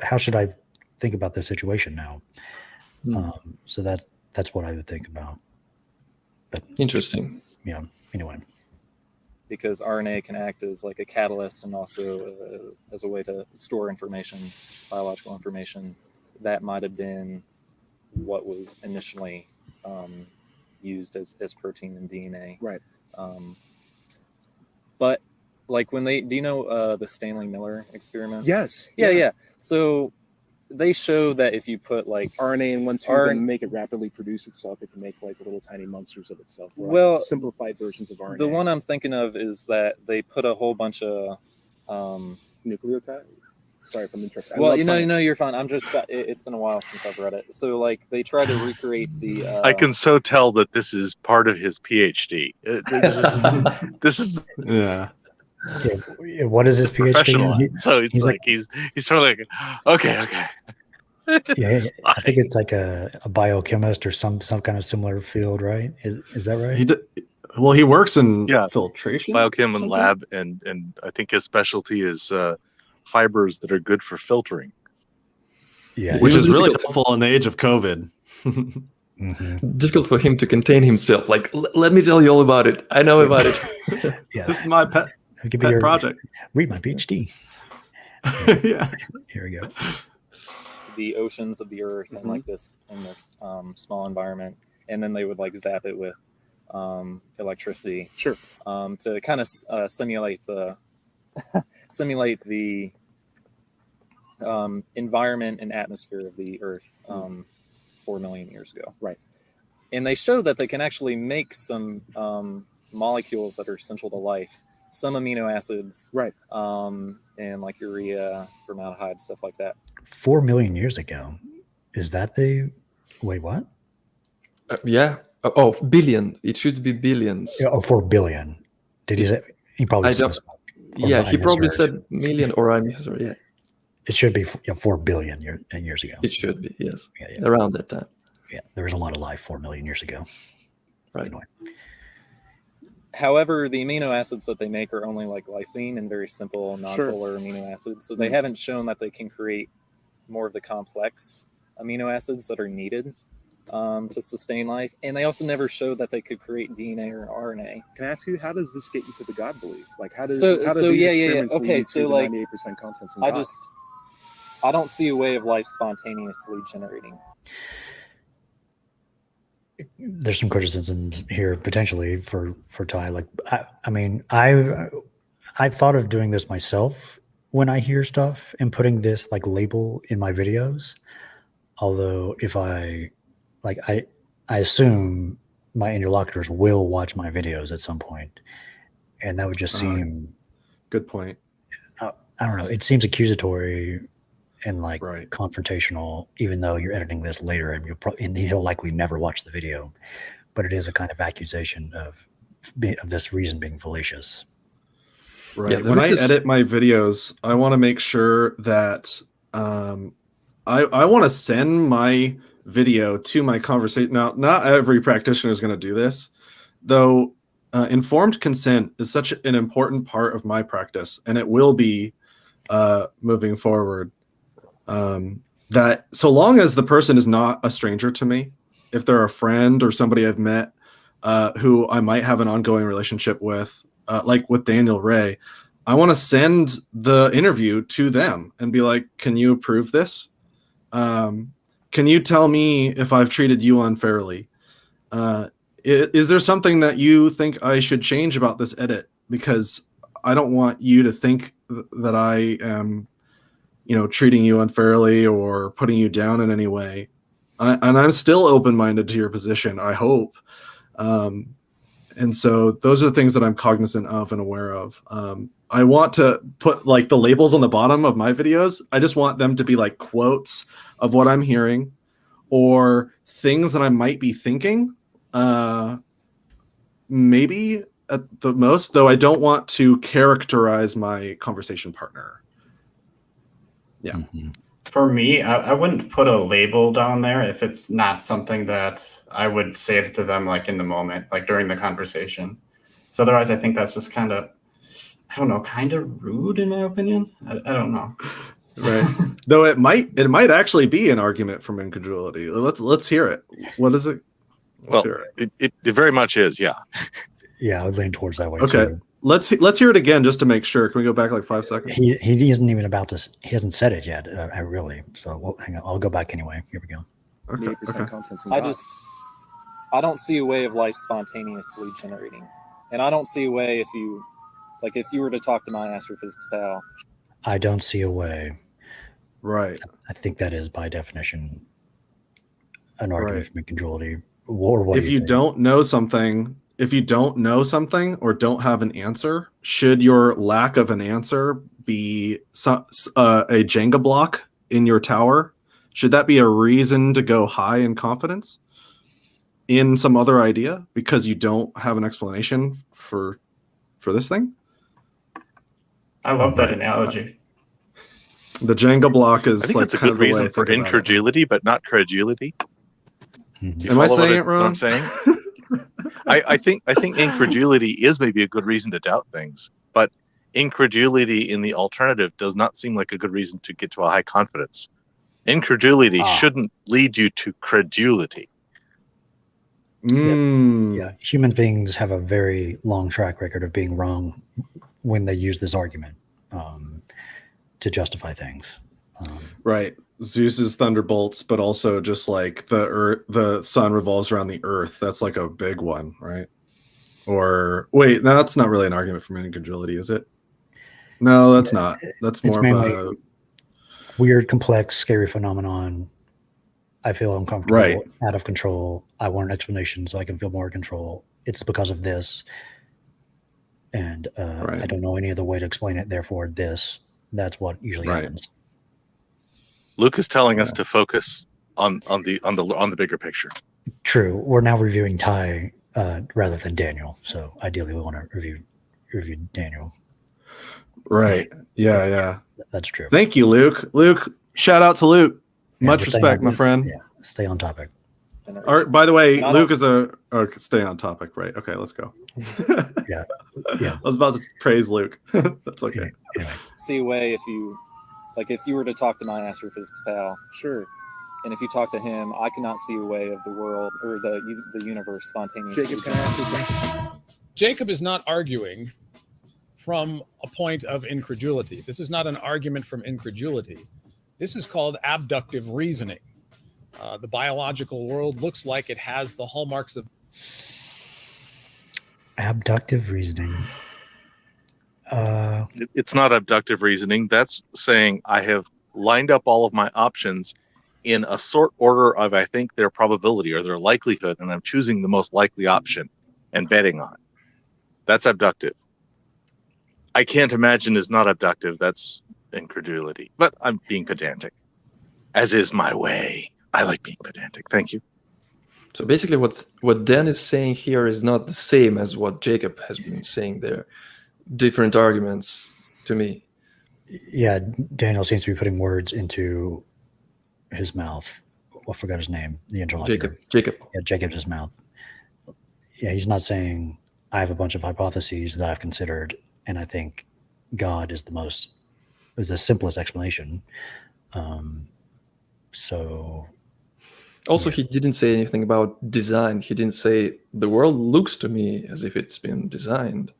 Speaker 2: How should I think about this situation now? So that's what I would think about. But
Speaker 4: interesting.
Speaker 2: Yeah. Anyway,
Speaker 8: because RNA can act as like a catalyst and also as a way to store information, biological information. That might have been what was initially used as protein and DNA.
Speaker 7: Right.
Speaker 8: But like when they, do you know the Stanley Miller experiments?
Speaker 7: Yes.
Speaker 8: Yeah. So they show that if you put like
Speaker 7: RNA in one tube and make it rapidly produce itself, it can make like little tiny monsters of itself.
Speaker 8: Well,
Speaker 7: simplified versions of RNA.
Speaker 8: The one I'm thinking of is that they put a whole bunch of
Speaker 7: nucleotides. Sorry if I'm interrupting.
Speaker 8: Well, you're fine. I'm just, it's been a while since I've read it. So like they try to recreate the.
Speaker 3: I can so tell that this is part of his PhD. This is
Speaker 1: Yeah.
Speaker 2: Yeah, what is his PhD?
Speaker 3: professional. So it's like he's totally like, okay.
Speaker 2: Yeah, I think it's like a biochemist or some kind of similar field, right? Is that right?
Speaker 1: He works in
Speaker 3: filtration, biochem and lab, and I think his specialty is fibers that are good for filtering.
Speaker 2: Yeah,
Speaker 1: which is really helpful in the age of COVID.
Speaker 4: Difficult for him to contain himself. Like, let me tell you all about it. I know about it.
Speaker 2: Yeah,
Speaker 1: this is my pet project.
Speaker 2: Read my PhD.
Speaker 1: Yeah,
Speaker 2: here we go.
Speaker 8: The oceans of the earth and like this in this small environment, and then they would like zap it with electricity.
Speaker 7: Sure.
Speaker 8: To kind of simulate the environment and atmosphere of the earth 4 million years ago.
Speaker 7: Right.
Speaker 8: And they show that they can actually make some molecules that are essential to life, some amino acids,
Speaker 7: right,
Speaker 8: and like urea, formaldehyde, stuff like that.
Speaker 2: 4 million years ago. Is that the... Wait, what?
Speaker 4: Yeah. Oh, billion. It should be billions.
Speaker 2: Yeah, 4 billion. Did he say? He probably said...
Speaker 4: Yeah, he probably said million, or I'm sorry. Yeah.
Speaker 2: It should be 4 billion years ago.
Speaker 4: It should be, yes.
Speaker 2: Yeah.
Speaker 4: Around that time.
Speaker 2: Yeah, there was a lot of life 4 million years ago.
Speaker 4: Right.
Speaker 2: Anyway.
Speaker 8: However, the amino acids that they make are only like glycine and very simple non-polar amino acids. So they haven't shown that they can create more of the complex amino acids that are needed to sustain life. And they also never showed that they could create DNA or RNA.
Speaker 7: Can I ask you, how does this get you to the God belief? Like, how does
Speaker 8: these
Speaker 7: experiments
Speaker 8: okay,
Speaker 7: lead
Speaker 8: so
Speaker 7: to
Speaker 8: like
Speaker 7: 98% confidence in God?
Speaker 8: I don't see a way of life spontaneously generating.
Speaker 2: There's some criticisms here potentially for Ty. Like, I mean, I thought of doing this myself when I hear stuff and putting this like label in my videos. Although if I assume my interlocutors will watch my videos at some point, and that would just seem
Speaker 1: good point.
Speaker 2: I don't know. It seems accusatory and like confrontational, even though you're editing this later and he'll likely never watch the video, but it is a kind of accusation of this reason being fallacious.
Speaker 1: Right.
Speaker 4: Yeah,
Speaker 1: when I edit my videos, I want to make sure that I want to send my video to my conversation. Now, not every practitioner is going to do this, though. Informed consent is such an important part of my practice, and it will be moving forward. That so long as the person is not a stranger to me, if they're a friend or somebody I've met who I might have an ongoing relationship with, like with Daniel Ray, I want to send the interview to them and be like, can you approve this? Can you tell me if I've treated you unfairly? Is there something that you think I should change about this edit? Because I don't want you to think that I am, treating you unfairly or putting you down in any way. And I'm still open-minded to your position, I hope. And so those are the things that I'm cognizant of and aware of. I want to put like the labels on the bottom of my videos. I just want them to be like quotes of what I'm hearing or things that I might be thinking. Maybe at the most, though I don't want to characterize my conversation partner. Yeah.
Speaker 2: Mm-hmm.
Speaker 5: For me, I wouldn't put a label down there if it's not something that I would say to them like in the moment, like during the conversation. So otherwise, I think that's just kind of, I don't know, kind of rude in my opinion. I don't know.
Speaker 1: Right. Though it might actually be an argument from incredulity. Let's hear it. What is it?
Speaker 3: Well, it very much is. Yeah.
Speaker 2: Yeah, I would lean towards that way.
Speaker 1: Okay.
Speaker 2: Too.
Speaker 1: Let's hear it again just to make sure. Can we go back like 5 seconds?
Speaker 2: He isn't even about to. He hasn't said it yet. Really. So hang on. I'll go back anyway. Here we go.
Speaker 7: Okay. Confidence in God.
Speaker 8: I don't see a way of life spontaneously generating. And I don't see a way if you were to talk to my astrophysics pal.
Speaker 2: I don't see a way.
Speaker 1: Right.
Speaker 2: I think that is by definition an argument
Speaker 1: Right.
Speaker 2: from incredulity. Or what
Speaker 1: If
Speaker 2: do
Speaker 1: you
Speaker 2: think?
Speaker 1: don't know something, or don't have an answer, should your lack of an answer be a Jenga block in your tower? Should that be a reason to go high in confidence in some other idea because you don't have an explanation for this thing?
Speaker 5: I love that analogy.
Speaker 1: The Jenga block is
Speaker 3: I think
Speaker 1: like
Speaker 3: it's a
Speaker 1: kind
Speaker 3: good
Speaker 1: of the way I
Speaker 3: reason for
Speaker 1: think about it.
Speaker 3: incredulity, but not credulity.
Speaker 2: Mhm.
Speaker 3: Do you
Speaker 1: Am I
Speaker 3: follow
Speaker 1: saying it
Speaker 3: what
Speaker 1: wrong?
Speaker 3: I'm saying? I think incredulity is maybe a good reason to doubt things, but incredulity in the alternative does not seem like a good reason to get to a high confidence. Incredulity shouldn't lead you to credulity.
Speaker 2: Yeah, human beings have a very long track record of being wrong when they use this argument to justify things.
Speaker 1: Right. Zeus's thunderbolts, but also just like the sun revolves around the earth. That's like a big one, right? Or wait, no, that's not really an argument for incredulity, is it? No, that's not. That's
Speaker 2: It's
Speaker 1: more
Speaker 2: mainly
Speaker 1: of a
Speaker 2: weird, complex, scary phenomenon. I feel uncomfortable,
Speaker 1: Right.
Speaker 2: out of control. I want an explanation so I can feel more in control. It's because of this. And I don't know any other way to explain it. Therefore, this. That's what usually happens.
Speaker 3: Luke is telling us to focus on the bigger picture.
Speaker 2: True. We're now reviewing Ty rather than Daniel. So ideally, we want to review Daniel.
Speaker 1: Right. Yeah.
Speaker 2: That's true.
Speaker 1: Thank you, Luke. Luke, shout out to Luke.
Speaker 2: Yeah,
Speaker 1: Much
Speaker 2: we're staying
Speaker 1: respect,
Speaker 2: on-
Speaker 1: my friend.
Speaker 2: Yeah, stay on topic.
Speaker 1: All right, by the way,
Speaker 8: Not
Speaker 1: Luke is stay on topic, right? Okay, let's go.
Speaker 2: Yeah.
Speaker 1: I was about to praise Luke. That's okay.
Speaker 2: Anyway,
Speaker 8: See a way if you were to talk to my astrophysics pal.
Speaker 7: Sure.
Speaker 8: And if you talk to him, I cannot see a way of the world or the universe spontaneously.
Speaker 7: Jacob, can I ask you a question?
Speaker 6: Jacob is not arguing from a point of incredulity. This is not an argument from incredulity. This is called abductive reasoning. The biological world looks like it has the hallmarks of
Speaker 2: abductive reasoning.
Speaker 3: It's not abductive reasoning. That's saying I have lined up all of my options in a sort order of, I think, their probability or their likelihood, and I'm choosing the most likely option and betting on it. That's abductive. I can't imagine is not abductive. That's incredulity. But I'm being pedantic, as is my way. I like being pedantic. Thank you.
Speaker 4: So basically what Dan is saying here is not the same as what Jacob has been saying there. Different arguments to me.
Speaker 2: Yeah, Daniel seems to be putting words into his mouth. I forgot his name. The interlocutor.
Speaker 4: Jacob.
Speaker 2: Yeah, Jacob's mouth. Yeah, he's not saying I have a bunch of hypotheses that I've considered, and I think God is the simplest explanation. So.
Speaker 4: Also, he didn't say anything about design. He didn't say the world looks to me as if it's been designed.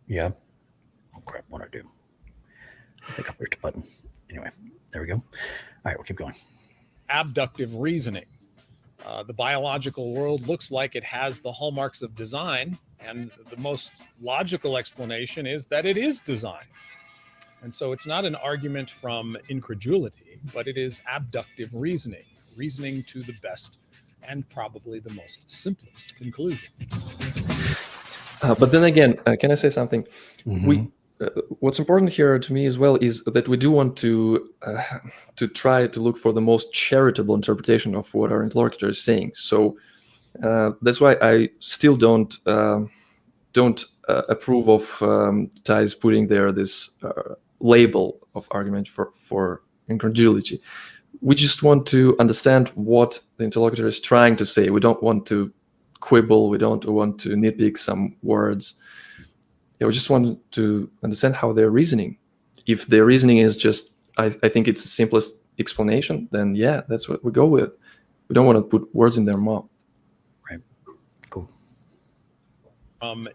Speaker 2: Yeah. Oh crap! What do I do? I think I pushed a button. Anyway, there we go. All right, we'll keep going.
Speaker 6: abductive reasoning. The biological world looks like it has the hallmarks of design, and the most logical explanation is that it is design. And so it's not an argument from incredulity, but it is abductive reasoning, reasoning to the best and probably the most simplest conclusion.
Speaker 4: But then again, can I say something?
Speaker 2: Mhm.
Speaker 4: What's important here to me as well is that we do want to try to look for the most charitable interpretation of what our interlocutor is saying. So that's why I still don't approve of Ty's putting there this label of argument for incredulity. We just want to understand what the interlocutor is trying to say. We don't want to quibble. We don't want to nitpick some words. Yeah, we just want to understand how they're reasoning. If their reasoning is just, I think it's the simplest explanation, then yeah, that's what we go with. We don't want to put words in their mouth.
Speaker 2: Right. Cool.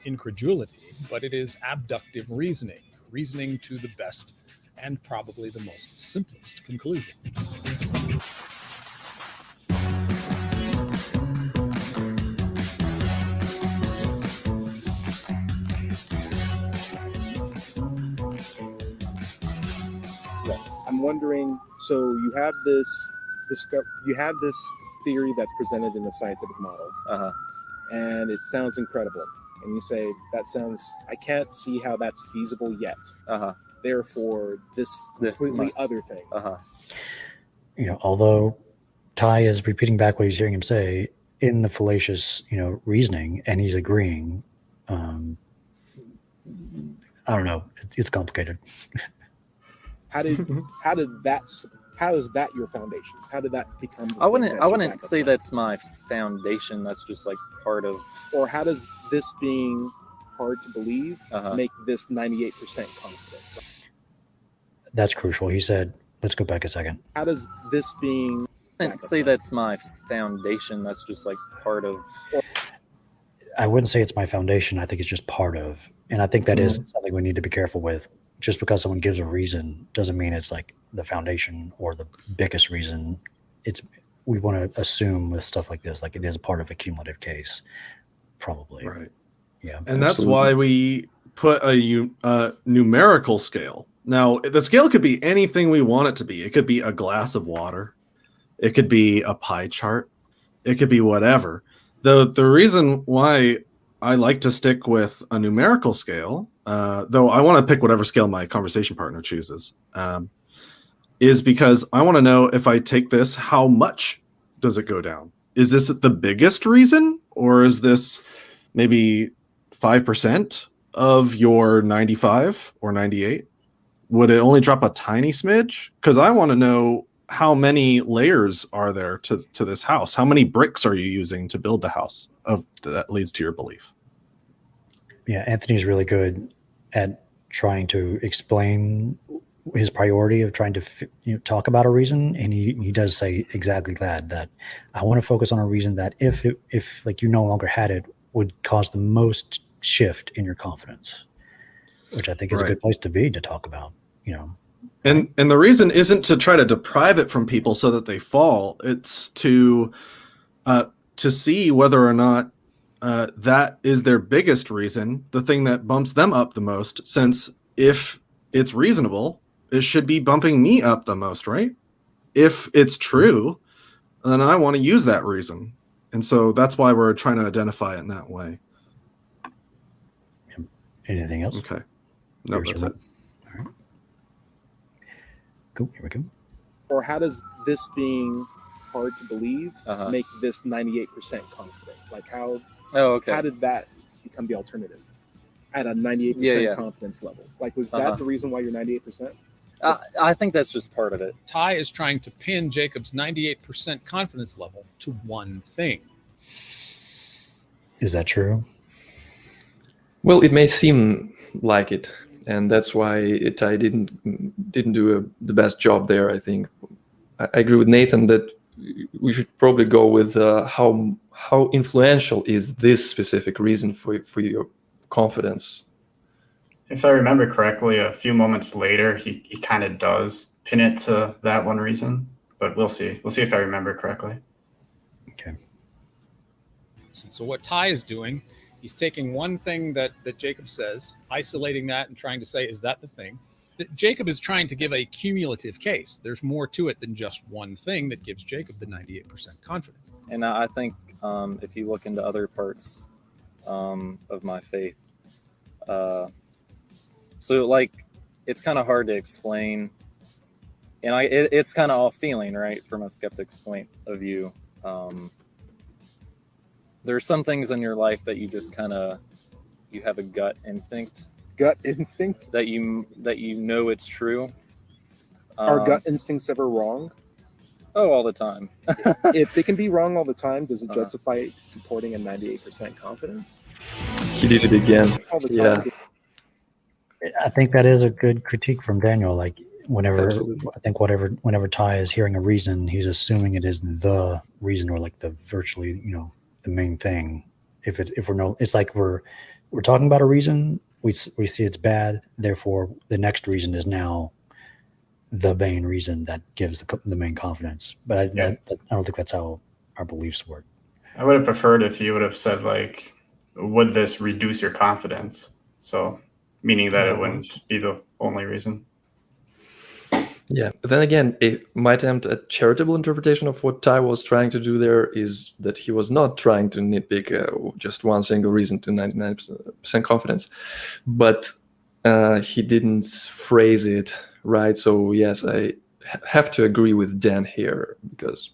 Speaker 6: Incredulity, but it is abductive reasoning, reasoning to the best and probably the most simplest conclusion.
Speaker 7: I'm wondering. So you have this theory that's presented in a scientific model, and it sounds incredible. And you say I can't see how that's feasible yet. Therefore, this completely other thing.
Speaker 2: Although Ty is repeating back what he's hearing him say in the fallacious, reasoning, and he's agreeing. I don't know. It's complicated.
Speaker 7: How is that your foundation? How did that become?
Speaker 8: I wouldn't say that's my foundation. That's just like part of.
Speaker 7: Or how does this being hard to believe make this 98% confident?
Speaker 2: That's crucial. He said, let's go back a second.
Speaker 7: How does this being?
Speaker 8: I wouldn't say that's my foundation. That's just like part of.
Speaker 2: I wouldn't say it's my foundation. I think it's just part of. And I think that is something we need to be careful with. Just because someone gives a reason doesn't mean it's like the foundation or the biggest reason. We want to assume with stuff like this, like it is a part of a cumulative case, probably.
Speaker 1: Right.
Speaker 2: Yeah.
Speaker 1: And that's why we put a numerical scale. Now, the scale could be anything we want it to be. It could be a glass of water. It could be a pie chart. It could be whatever. The reason why I like to stick with a numerical scale, though I want to pick whatever scale my conversation partner chooses, is because I want to know if I take this, how much does it go down? Is this the biggest reason, or is this maybe 5% of your 95 or 98? Would it only drop a tiny smidge? Because I want to know how many layers are there to this house? How many bricks are you using to build the house that leads to your belief?
Speaker 2: Yeah, Anthony's really good at trying to explain his priority of trying to talk about a reason, and he does say exactly that I want to focus on a reason that if like you no longer had it, would cause the most shift in your confidence, which I think is a good place to be to talk about,
Speaker 1: And the reason isn't to try to deprive it from people so that they fall. It's to see whether or not that is their biggest reason, the thing that bumps them up the most, since if it's reasonable, it should be bumping me up the most, right? If it's true, then I want to use that reason. And so that's why we're trying to identify it in that way.
Speaker 2: Anything else?
Speaker 1: Okay. No, that's it.
Speaker 2: All right. Cool. Here we go.
Speaker 7: Or how does this being hard to believe make this 98% confident? Like how did that become the alternative at a 98% confidence level? Like, was that the reason why you're 98%?
Speaker 8: I think that's just part of it.
Speaker 6: Ty is trying to pin Jacob's 98% confidence level to one thing.
Speaker 2: Is that true?
Speaker 4: Well, it may seem like it, and that's why Ty didn't do the best job there. I think I agree with Nathan that we should probably go with how influential is this specific reason for your confidence.
Speaker 5: If I remember correctly, a few moments later, he kind of does pin it to that one reason, but we'll see. We'll see if I remember correctly.
Speaker 2: Okay.
Speaker 6: So what Ty is doing, he's taking one thing that Jacob says, isolating that and trying to say, is that the thing? That Jacob is trying to give a cumulative case. There's more to it than just one thing that gives Jacob the 98% confidence.
Speaker 8: And I think if you look into other parts of my faith, so like it's kind of hard to explain, and it's kind of all feeling, right, from a skeptic's point of view. There are some things in your life that you just you have a gut instinct that you know it's true.
Speaker 7: Are gut instincts ever wrong?
Speaker 8: Oh, all the time.
Speaker 7: If they can be wrong all the time, does it justify supporting a 98% confidence?
Speaker 4: He did it again.
Speaker 7: All the time.
Speaker 4: Yeah.
Speaker 2: I think that is a good critique from Daniel. Like whenever Ty is hearing a reason, he's assuming it is the reason, or like the virtually, the main thing. It's like we're talking about a reason, we see it's bad, therefore the next reason is now the main reason that gives the main confidence. But I don't think that's how our beliefs work.
Speaker 5: I would have preferred if you would have said, like, would this reduce your confidence? So meaning that it wouldn't be the only reason.
Speaker 4: Yeah, but then again, my attempt at charitable interpretation of what Ty was trying to do there is that he was not trying to nitpick just one single reason to 99% confidence, but he didn't phrase it right. So yes, I have to agree with Dan here, because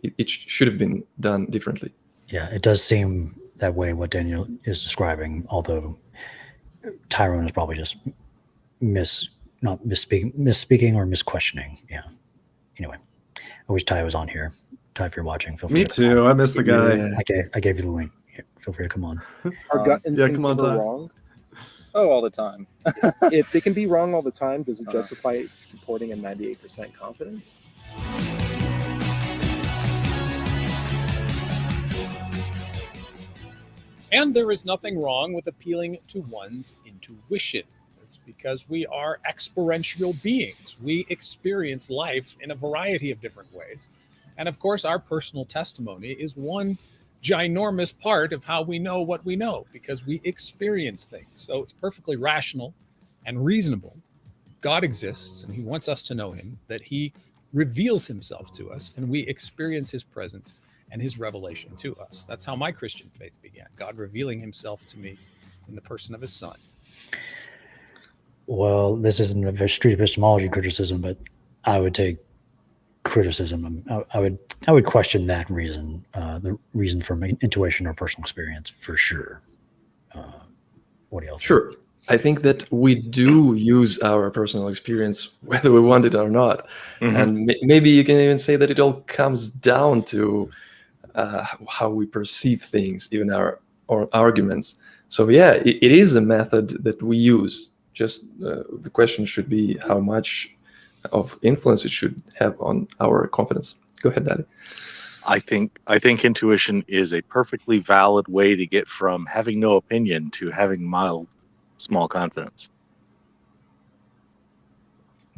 Speaker 4: it should have been done differently.
Speaker 2: Yeah, it does seem that way what Daniel is describing, although Tyrone is probably just misspeaking or misquestioning. Yeah. Anyway, I wish Ty was on here. Ty, if you're watching, feel free.
Speaker 1: Me too. I miss the guy.
Speaker 4: Yeah.
Speaker 2: I gave you the link. Here, feel free to come on.
Speaker 7: Are gut instincts
Speaker 1: come on,
Speaker 7: ever
Speaker 1: Ty.
Speaker 7: wrong?
Speaker 8: Oh, all the time.
Speaker 7: If they can be wrong all the time, does it justify supporting a 98% confidence?
Speaker 6: And there is nothing wrong with appealing to one's intuition. It's because we are experiential beings. We experience life in a variety of different ways. And of course, our personal testimony is one ginormous part of how we know what we know, because we experience things. So it's perfectly rational and reasonable. God exists, and he wants us to know him, that he reveals himself to us, and we experience his presence and his revelation to us. That's how my Christian faith began, God revealing himself to me in the person of his son.
Speaker 2: Well, this isn't a very street epistemology criticism, but I would take criticism. I would question that reason, the reason for intuition or personal experience, for sure. What do y'all think?
Speaker 4: Sure. I think that we do use our personal experience, whether we want it or not.
Speaker 3: Mhm.
Speaker 4: And maybe you can even say that it all comes down to how we perceive things, even our arguments. So yeah, it is a method that we use. Just the question should be how much of influence it should have on our confidence. Go ahead, Dali.
Speaker 3: I think intuition is a perfectly valid way to get from having no opinion to having mild, small confidence.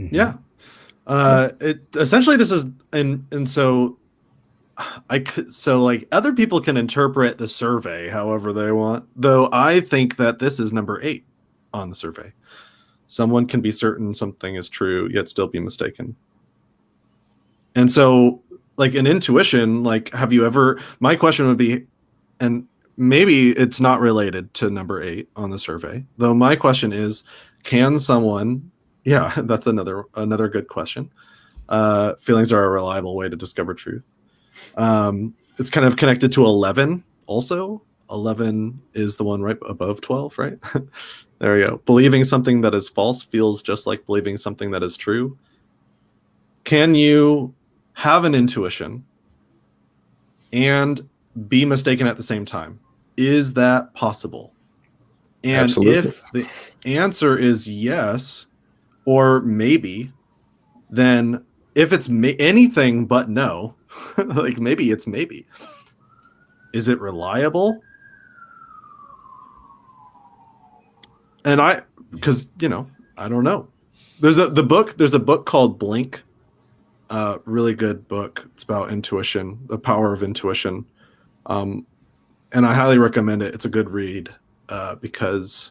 Speaker 2: Mhm.
Speaker 1: Yeah. It essentially, this is and so like other people can interpret the survey however they want, though I think that this is number 8 on the survey. Someone can be certain something is true yet still be mistaken. And so, like, an intuition, like, have you ever, my question would be, and maybe it's not related to number 8 on the survey, though my question is, can someone, yeah, that's another good question. Feelings are a reliable way to discover truth. It's kind of connected to 11 also. 11 is the one right above 12, right? There we go. Believing something that is false feels just like believing something that is true. Can you have an intuition and be mistaken at the same time? Is that possible? And
Speaker 4: Absolutely.
Speaker 1: if the answer is yes, or maybe, then if it's anything but no, like maybe it's maybe, is it reliable? And because I don't know. There's a book called Blink, really good book. It's about intuition, the power of intuition, and I highly recommend it. It's a good read because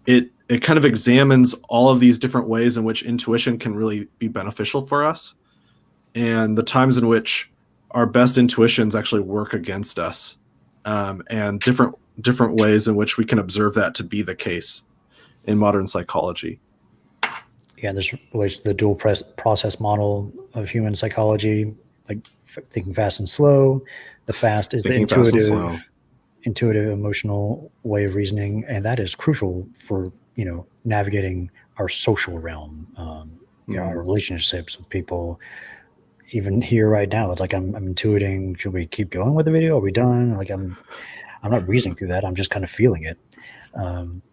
Speaker 1: it kind of examines all of these different ways in which intuition can really be beneficial for us, and the times in which our best intuitions actually work against us, and different ways in which we can observe that to be the case in modern psychology.
Speaker 2: Yeah, this relates to the dual process model of human psychology, like thinking fast and slow. The fast is
Speaker 1: Thinking
Speaker 2: the
Speaker 1: fast and slow.
Speaker 2: intuitive emotional way of reasoning, and that is crucial for navigating our social realm, our relationships with people. Even here right now, it's like I'm intuiting. Should we keep going with the video? Are we done? Like I'm not reasoning through that. I'm just kind of feeling it.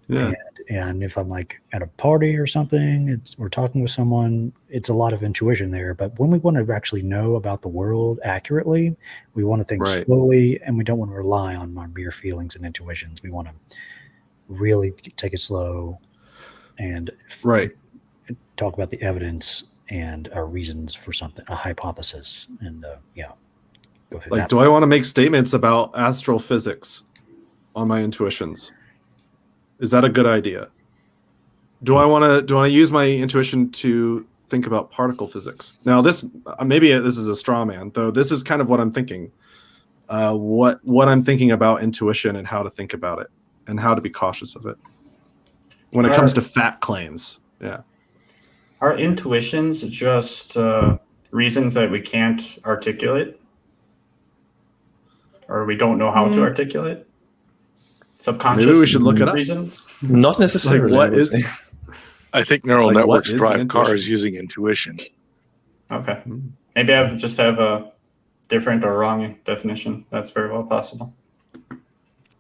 Speaker 1: Yeah.
Speaker 2: And if I'm like at a party or something, we're talking with someone, it's a lot of intuition there. But when we want to actually know about the world accurately, we want to think
Speaker 1: Right.
Speaker 2: slowly, and we don't want to rely on our mere feelings and intuitions. We want to really take it slow and
Speaker 1: Right.
Speaker 2: talk about the evidence and our reasons for something, a hypothesis. And go through
Speaker 1: Like,
Speaker 2: that.
Speaker 1: do I want to make statements about astrophysics on my intuitions? Is that a good idea? Do I want to use my intuition to think about particle physics. Now, this is a straw man, though. This is kind of what I'm thinking. What I'm thinking about intuition and how to think about it and how to be cautious of it when it comes to fact claims. Yeah.
Speaker 5: Are intuitions just reasons that we can't articulate, or we don't know how to articulate? Subconscious.
Speaker 1: Maybe we should look it up.
Speaker 5: Reasons.
Speaker 4: Not necessarily.
Speaker 1: Like, what
Speaker 4: I would
Speaker 1: is?
Speaker 4: say.
Speaker 3: I think neural
Speaker 1: Like, what
Speaker 3: networks
Speaker 1: is
Speaker 3: drive
Speaker 1: intuition?
Speaker 3: cars using intuition.
Speaker 5: Okay. Maybe I just have a different or wrong definition. That's very well possible.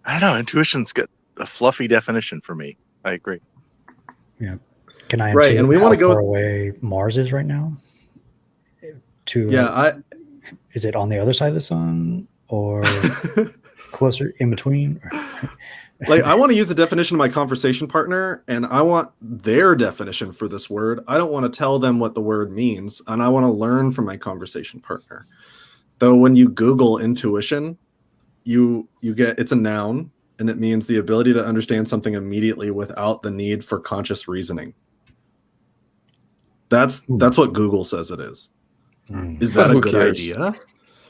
Speaker 3: I don't know. Intuition's got a fluffy definition for me. I agree.
Speaker 2: Yeah. Can I
Speaker 1: Right,
Speaker 2: intuit
Speaker 1: and we
Speaker 2: how
Speaker 1: wanna go
Speaker 2: far away Mars is right now? Is it on the other side of the sun or closer in between?
Speaker 1: Like, I want to use the definition of my conversation partner, and I want their definition for this word. I don't want to tell them what the word means, and I want to learn from my conversation partner. Though when you Google intuition, you get, it's a noun, and it means the ability to understand something immediately without the need for conscious reasoning. That's what Google says it is. Is that
Speaker 4: Who
Speaker 1: a good
Speaker 4: cares?
Speaker 1: idea?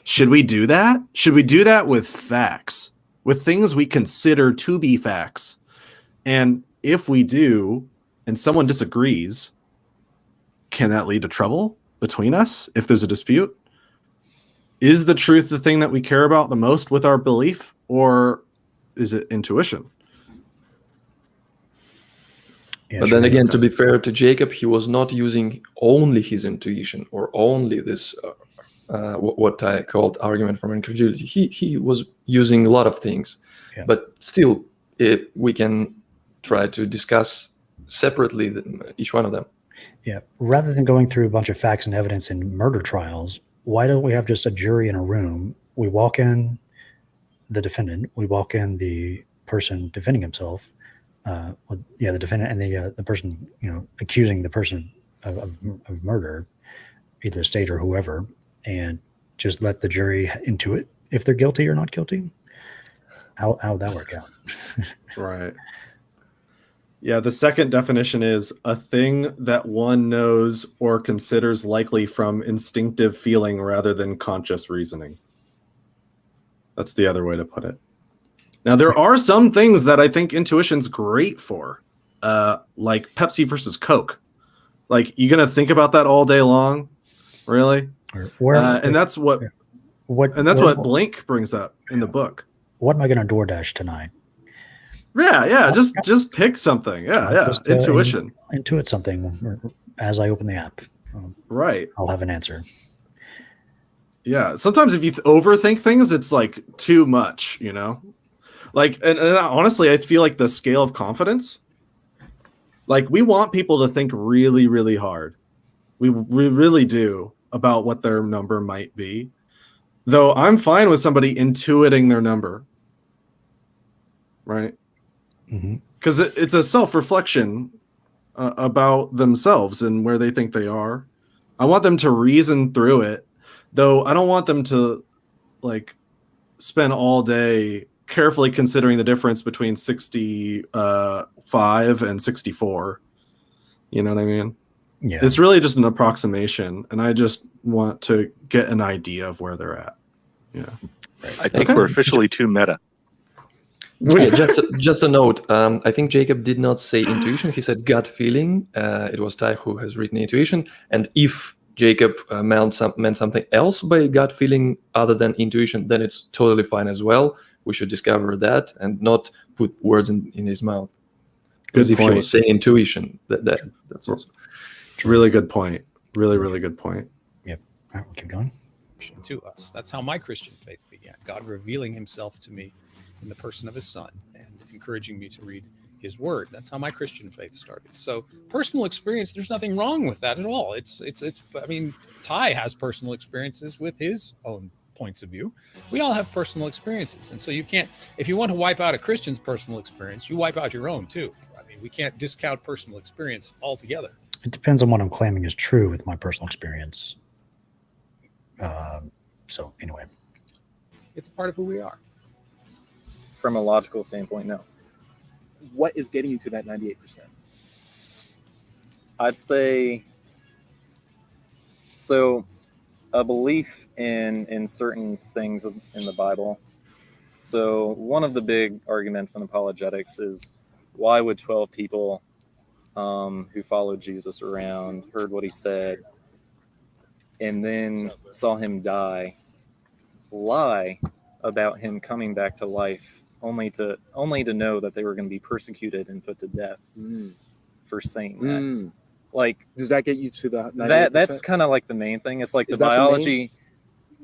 Speaker 1: Should we do that? Should we do that with facts? With things we consider to be facts? And if we do, and someone disagrees, can that lead to trouble between us if there's a dispute? Is the truth the thing that we care about the most with our belief, or is it intuition?
Speaker 2: Yeah,
Speaker 4: But
Speaker 2: sure.
Speaker 4: then again, to be fair to Jacob, he was not using only his intuition or only this, what I called argument from incredulity. He was using a lot of things, but still, we can try to discuss separately each one of them.
Speaker 2: Yeah. Rather than going through a bunch of facts and evidence in murder trials, why don't we have just a jury in a room? We walk in the defendant, we walk in the person defending himself, the defendant and the person, accusing the person of murder, either state or whoever, and just let the jury intuit if they're guilty or not guilty. How would that work out?
Speaker 1: Right. Yeah, the second definition is a thing that one knows or considers likely from instinctive feeling rather than conscious reasoning. That's the other way to put it. Now, there are some things that I think intuition's great for, like Pepsi versus Coke. Like, you gonna think about that all day long? Really? And that's what Blink brings up in the book.
Speaker 2: What am I going to DoorDash tonight?
Speaker 1: Yeah. Just pick something. Yeah. Intuition.
Speaker 2: Intuit something as I open the app.
Speaker 1: Right.
Speaker 2: I'll have an answer.
Speaker 1: Yeah. Sometimes if you overthink things, it's like too much, Like, and honestly, I feel like the scale of confidence, like, we want people to think really, really hard. We really do about what their number might be. Though I'm fine with somebody intuiting their number. Right? Because it's a self-reflection about themselves and where they think they are. I want them to reason through it, though I don't want them to, like, spend all day carefully considering the difference between 65 and 64. You know what I mean?
Speaker 2: Yeah.
Speaker 1: It's really just an approximation, and I just want to get an idea of where they're at. Yeah.
Speaker 3: I think we're officially too meta.
Speaker 4: Yeah, just a note. I think Jacob did not say intuition. He said gut feeling. It was Ty who has written intuition. And if Jacob meant something else by gut feeling other than intuition, then it's totally fine as well. We should discover that and not put words in his mouth. Because if he was saying intuition, that's also
Speaker 1: really good point. Really, really good point.
Speaker 2: Yep. All right, we'll keep going.
Speaker 6: To us. That's how my Christian faith began. God revealing himself to me in the person of his son and encouraging me to read his word. That's how my Christian faith started. So personal experience, there's nothing wrong with that at all. It's I mean, Ty has personal experiences with his own points of view. We all have personal experiences. And so you can't, if you want to wipe out a Christian's personal experience, you wipe out your own too. I mean, we can't discount personal experience altogether.
Speaker 2: It depends on what I'm claiming is true with my personal experience. So anyway,
Speaker 6: it's a part of who we are.
Speaker 8: From a logical standpoint, no.
Speaker 7: What is getting you to that 98%?
Speaker 8: I'd say So, a belief in certain things in the Bible. So, one of the big arguments in apologetics is, why would 12 people who followed Jesus around, heard what he said, and then saw him die, lie about him coming back to life, only to know that they were going to be persecuted and put to death for saying that? Like,
Speaker 7: does that get you to the 98%?
Speaker 8: That's kind of like the main thing. It's like
Speaker 7: Is
Speaker 8: the
Speaker 7: that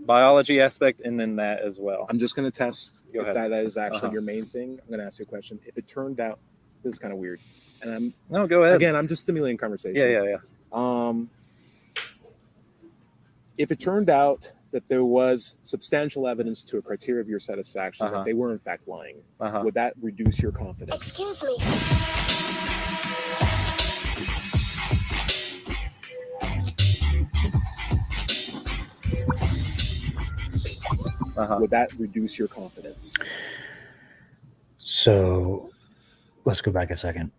Speaker 8: biology aspect, and then that as well.
Speaker 7: I'm just going to test
Speaker 8: Go
Speaker 7: if
Speaker 8: ahead.
Speaker 7: that is actually your main thing. I'm going to ask you a question. If it turned out, this is kind of weird, and
Speaker 8: go ahead.
Speaker 7: Again, I'm just stimulating conversation.
Speaker 8: Yeah.
Speaker 7: If it turned out that there was substantial evidence to a criteria of your satisfaction that they were in fact lying, would that reduce your confidence?
Speaker 10: Excuse me.
Speaker 7: Would that reduce your confidence?
Speaker 2: So let's go back a second.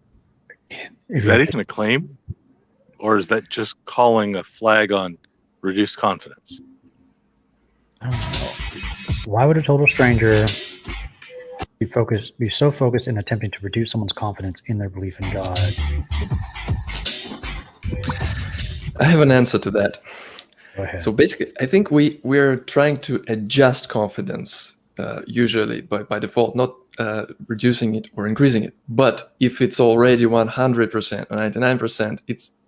Speaker 3: Is that even a claim? Or is that just calling a flag on reduced confidence?
Speaker 2: I don't know. Why would a total stranger be so focused in attempting to reduce someone's confidence in their belief in God?
Speaker 4: I have an answer to that.
Speaker 2: Go ahead.
Speaker 4: So basically, I think we're trying to adjust confidence usually by default, not reducing it or increasing it. But if it's already 100% or 99%, it's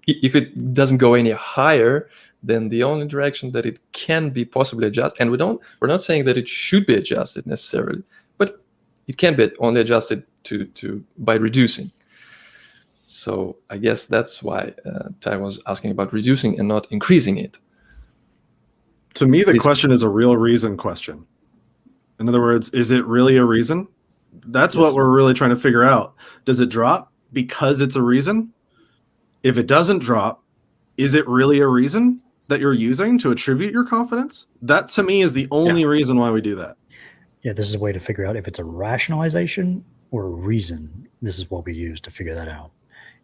Speaker 4: if it doesn't go any higher, then the only direction that it can be possibly adjusted, and we're not saying that it should be adjusted necessarily, but it can be only adjusted to by reducing. So I guess that's why Ty was asking about reducing and not increasing it.
Speaker 1: To me, the question is a real reason question. In other words, is it really a reason? That's what we're really trying to figure out. Does it drop because it's a reason? If it doesn't drop, is it really a reason that you're using to attribute your confidence? That, to me, is the only reason why we do that.
Speaker 2: Yeah, this is a way to figure out if it's a rationalization or a reason. This is what we use to figure that out.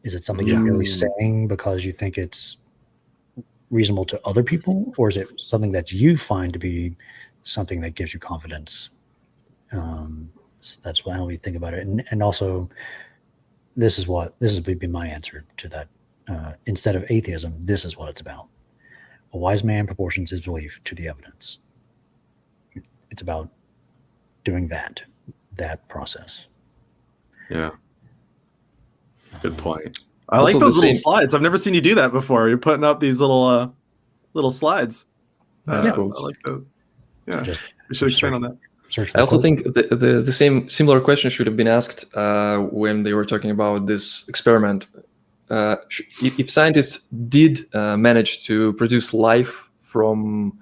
Speaker 2: Is it something you're really saying because you think it's reasonable to other people, or is it something that you find to be something that gives you confidence? So that's how we think about it. And also, this would be my answer to that. Instead of atheism, this is what it's about. A wise man proportions his belief to the evidence. It's about doing that process.
Speaker 1: Yeah. Good point. I
Speaker 4: Also
Speaker 1: like those
Speaker 4: the
Speaker 1: little
Speaker 4: same-
Speaker 1: slides. I've never seen you do that before. You're putting up these little slides.
Speaker 4: That's
Speaker 1: I
Speaker 4: cool.
Speaker 1: like those. Yeah,
Speaker 2: Just
Speaker 1: we should expand on that.
Speaker 2: search for
Speaker 4: I also
Speaker 2: quote.
Speaker 4: think the same similar question should have been asked when they were talking about this experiment. If scientists did manage to produce life from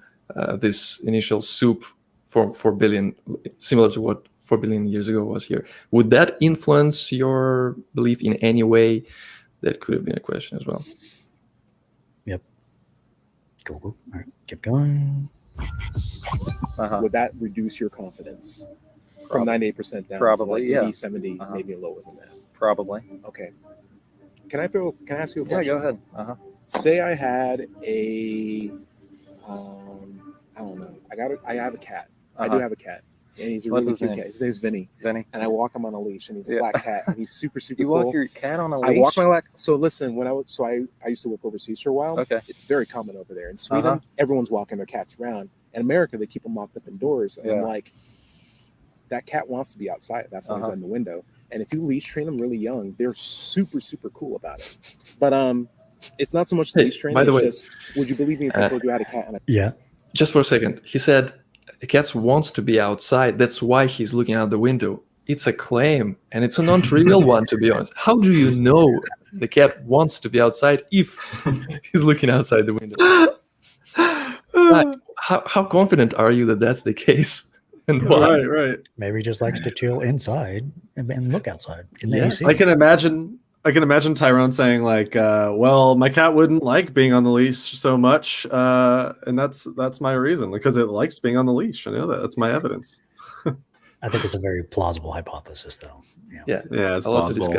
Speaker 4: this initial soup for 4 billion, similar to what 4 billion years ago was here, would that influence your belief in any way? That could have been a question as well.
Speaker 2: Yep. Go. All right, keep going.
Speaker 7: Would that reduce your confidence from 98% down
Speaker 8: Probably,
Speaker 7: to like
Speaker 8: yeah.
Speaker 7: 80, 70, maybe lower than that?
Speaker 8: Probably.
Speaker 7: Okay. Can I ask you a
Speaker 8: Yeah,
Speaker 7: question?
Speaker 8: go ahead.
Speaker 7: Say I had I don't know. I have a cat. I do have a cat. And he's a
Speaker 8: What's
Speaker 7: really
Speaker 8: his
Speaker 7: cute
Speaker 8: name?
Speaker 7: cat. His name's Vinny.
Speaker 8: Vinny.
Speaker 7: And I walk him on a leash, and he's a
Speaker 8: Yeah.
Speaker 7: black cat, and he's super, super
Speaker 8: You
Speaker 7: cool.
Speaker 8: walk your cat on a
Speaker 7: I
Speaker 8: leash?
Speaker 7: walk my black. So listen, I used to work overseas for a while.
Speaker 8: Okay.
Speaker 7: It's very common over there. In Sweden, everyone's walking their cats around. In America, they keep them locked up indoors. And I'm
Speaker 8: Yeah.
Speaker 7: like, that cat wants to be outside. That's why he's in the window. And if you leash train them really young, they're super, super cool about it. But it's not so much the
Speaker 4: Hey,
Speaker 7: leash training.
Speaker 4: by the
Speaker 7: It's
Speaker 4: way,
Speaker 7: just, would you believe me if I told you I had a cat and a
Speaker 2: Yeah.
Speaker 4: Just for a second, he said a cat wants to be outside. That's why he's looking out the window. It's a claim, and it's a non-trivial one, to be honest. How do you know the cat wants to be outside if he's looking outside the window? How confident are you that that's the case? And why?
Speaker 1: Right.
Speaker 2: Maybe he just likes to chill inside and look outside in the AC.
Speaker 1: I can imagine Tyrone saying like, well, my cat wouldn't like being on the leash so much, and that's my reason, because it likes being on the leash. I know that. That's my evidence.
Speaker 2: I think it's a very plausible hypothesis, though.
Speaker 4: Yeah,
Speaker 1: Yeah, it's
Speaker 4: a lot
Speaker 1: possible.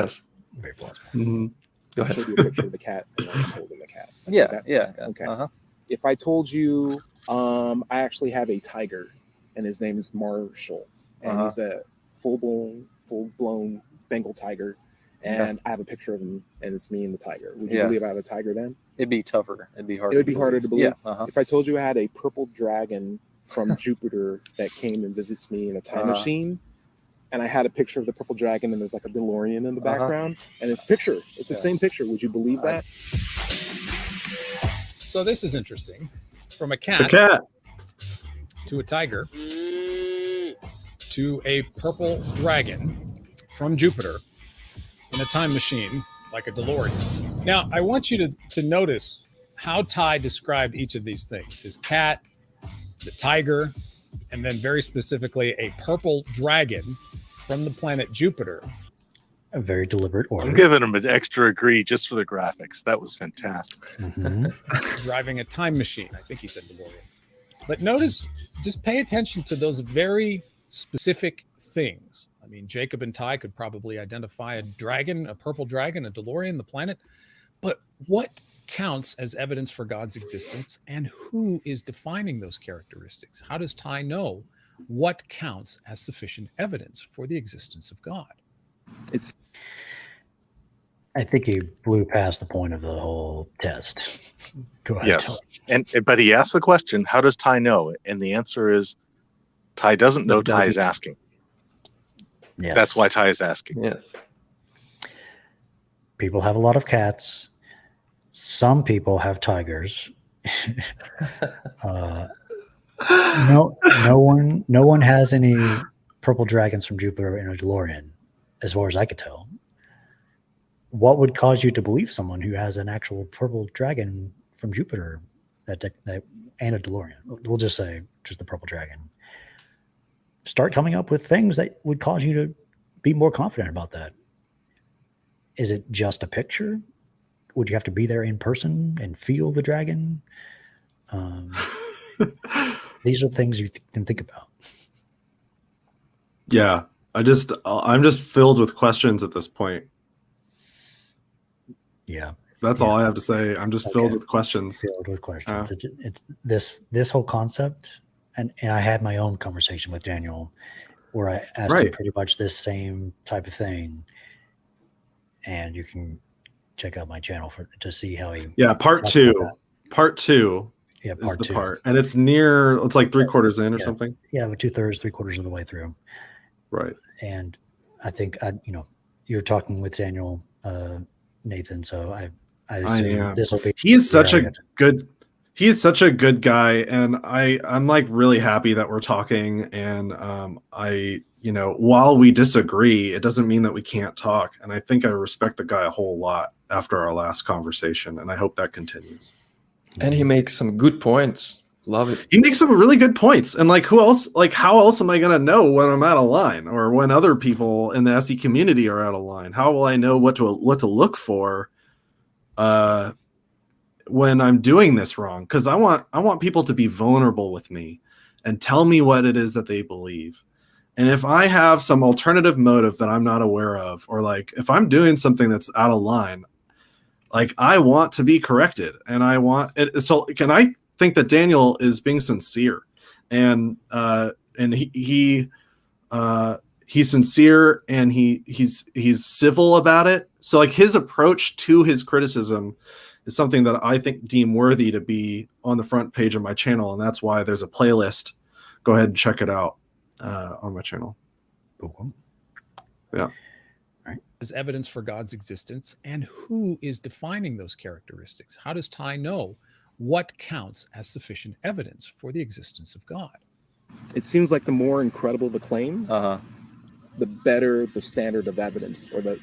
Speaker 2: Very plausible.
Speaker 1: Mhm.
Speaker 4: Go
Speaker 7: I
Speaker 4: ahead.
Speaker 7: showed you a picture of the cat and like I'm holding the cat. Like
Speaker 8: Yeah,
Speaker 7: that.
Speaker 8: yeah.
Speaker 7: Okay.
Speaker 8: Uh-huh.
Speaker 7: If I told you, I actually have a tiger, and his name is Marshall, and he's a full-blown Bengal tiger, and I have a picture of him, and it's me and the tiger. Would you believe I have a tiger then?
Speaker 8: It'd be tougher. It'd be harder.
Speaker 7: It would be harder to believe.
Speaker 8: Yeah. Uh-huh.
Speaker 7: If I told you I had a purple dragon from Jupiter that came and visits me in a time machine, and I had a picture of the purple dragon, and there's like a DeLorean in the background, and it's a picture. It's the same picture. Would you believe that?
Speaker 6: So this is interesting. From a
Speaker 1: The
Speaker 6: cat
Speaker 1: cat.
Speaker 6: to a tiger to a purple dragon from Jupiter in a time machine like a DeLorean. Now, I want you to notice how Ty described each of these things. His cat, the tiger, and then very specifically a purple dragon from the planet Jupiter.
Speaker 2: A very deliberate order.
Speaker 3: I'm giving him an extra agree just for the graphics. That was fantastic.
Speaker 2: Mhm.
Speaker 6: Driving a time machine. I think he said DeLorean. But notice, just pay attention to those very specific things. I mean, Jacob and Ty could probably identify a dragon, a purple dragon, a DeLorean, the planet. But what counts as evidence for God's existence, and who is defining those characteristics? How does Ty know what counts as sufficient evidence for the existence of God?
Speaker 2: I think he blew past the point of the whole test. Go ahead.
Speaker 3: Yes. But he asked the question, how does Ty know? And the answer is Ty doesn't know. Ty is asking.
Speaker 2: Yes.
Speaker 3: That's why Ty is asking.
Speaker 4: Yes.
Speaker 2: People have a lot of cats. Some people have tigers. No one has any purple dragons from Jupiter in a DeLorean, as far as I could tell. What would cause you to believe someone who has an actual purple dragon from Jupiter that and a DeLorean? We'll just say just the purple dragon. Start coming up with things that would cause you to be more confident about that. Is it just a picture? Would you have to be there in person and feel the dragon? These are things you can think about.
Speaker 1: Yeah, I'm just filled with questions at this point.
Speaker 2: Yeah,
Speaker 1: that's all I have to say. I'm just filled with questions.
Speaker 2: Filled with questions. It's this whole concept, and I had my own conversation with Daniel, where I asked him pretty much this same type of thing, and you can check out my channel to see how he.
Speaker 1: Yeah, part two. Part two.
Speaker 2: Yeah,
Speaker 1: part is the part, and it's like 3/4 in or something.
Speaker 2: Yeah, but 2/3, 3/4 of the way through.
Speaker 1: Right.
Speaker 2: And I think you're talking with Daniel, Nathan. So I
Speaker 1: am.
Speaker 2: This will be.
Speaker 1: He is such a good guy, and I'm like really happy that we're talking. And while we disagree, it doesn't mean that we can't talk. And I think I respect the guy a whole lot after our last conversation, and I hope that continues.
Speaker 4: And he makes some good points. Love it.
Speaker 1: He makes some really good points. And like, who else? Like, how else am I going to know when I'm out of line, or when other people in the SE community are out of line? How will I know what to look for when I'm doing this wrong? Because I want people to be vulnerable with me and tell me what it is that they believe. And if I have some alternative motive that I'm not aware of, or like if I'm doing something that's out of line, like I want to be corrected, and I want it. So can I think that Daniel is being sincere, and he's sincere, and he's civil about it. So like his approach to his criticism is something that I deem worthy to be on the front page of my channel, and that's why there's a playlist. Go ahead and check it out on my channel.
Speaker 2: Cool.
Speaker 1: Yeah.
Speaker 6: As evidence for God's existence, and who is defining those characteristics? How does Ty know what counts as sufficient evidence for the existence of God?
Speaker 7: It seems like the more incredible the claim, the better the standard of evidence, or the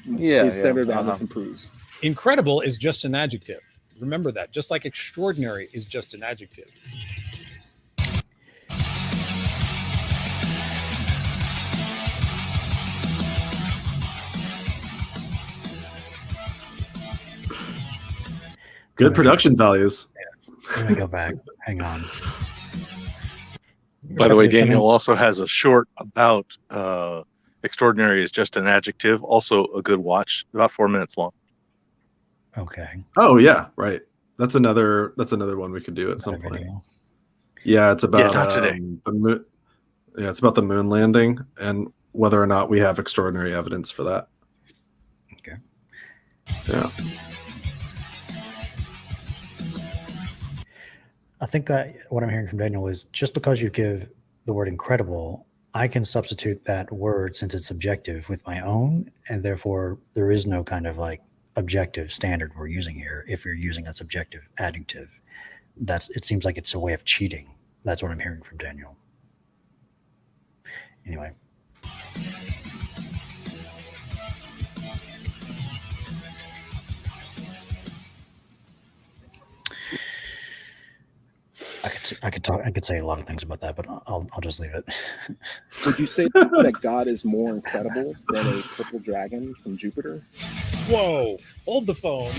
Speaker 7: standard of evidence improves.
Speaker 6: Incredible is just an adjective. Remember that. Just like extraordinary is just an adjective.
Speaker 1: Good production values.
Speaker 2: Let me go back. Hang on.
Speaker 3: By the way, Daniel also has a short about extraordinary is just an adjective. Also a good watch, about 4 minutes long.
Speaker 2: Okay.
Speaker 1: Oh yeah, right. That's another one we could do at some point.
Speaker 2: Video.
Speaker 1: Yeah, it's about
Speaker 3: not today.
Speaker 1: the moon. Yeah, it's about the moon landing and whether or not we have extraordinary evidence for that.
Speaker 2: Okay.
Speaker 1: Yeah.
Speaker 2: I think that what I'm hearing from Daniel is just because you give the word incredible, I can substitute that word since it's subjective with my own, and therefore there is no kind of like objective standard we're using here. If you're using a subjective adjective, it seems like it's a way of cheating. That's what I'm hearing from Daniel. Anyway. I could say a lot of things about that, but I'll just leave it.
Speaker 7: Would you say that God is more incredible than a purple dragon from Jupiter?
Speaker 6: Whoa, hold the phone.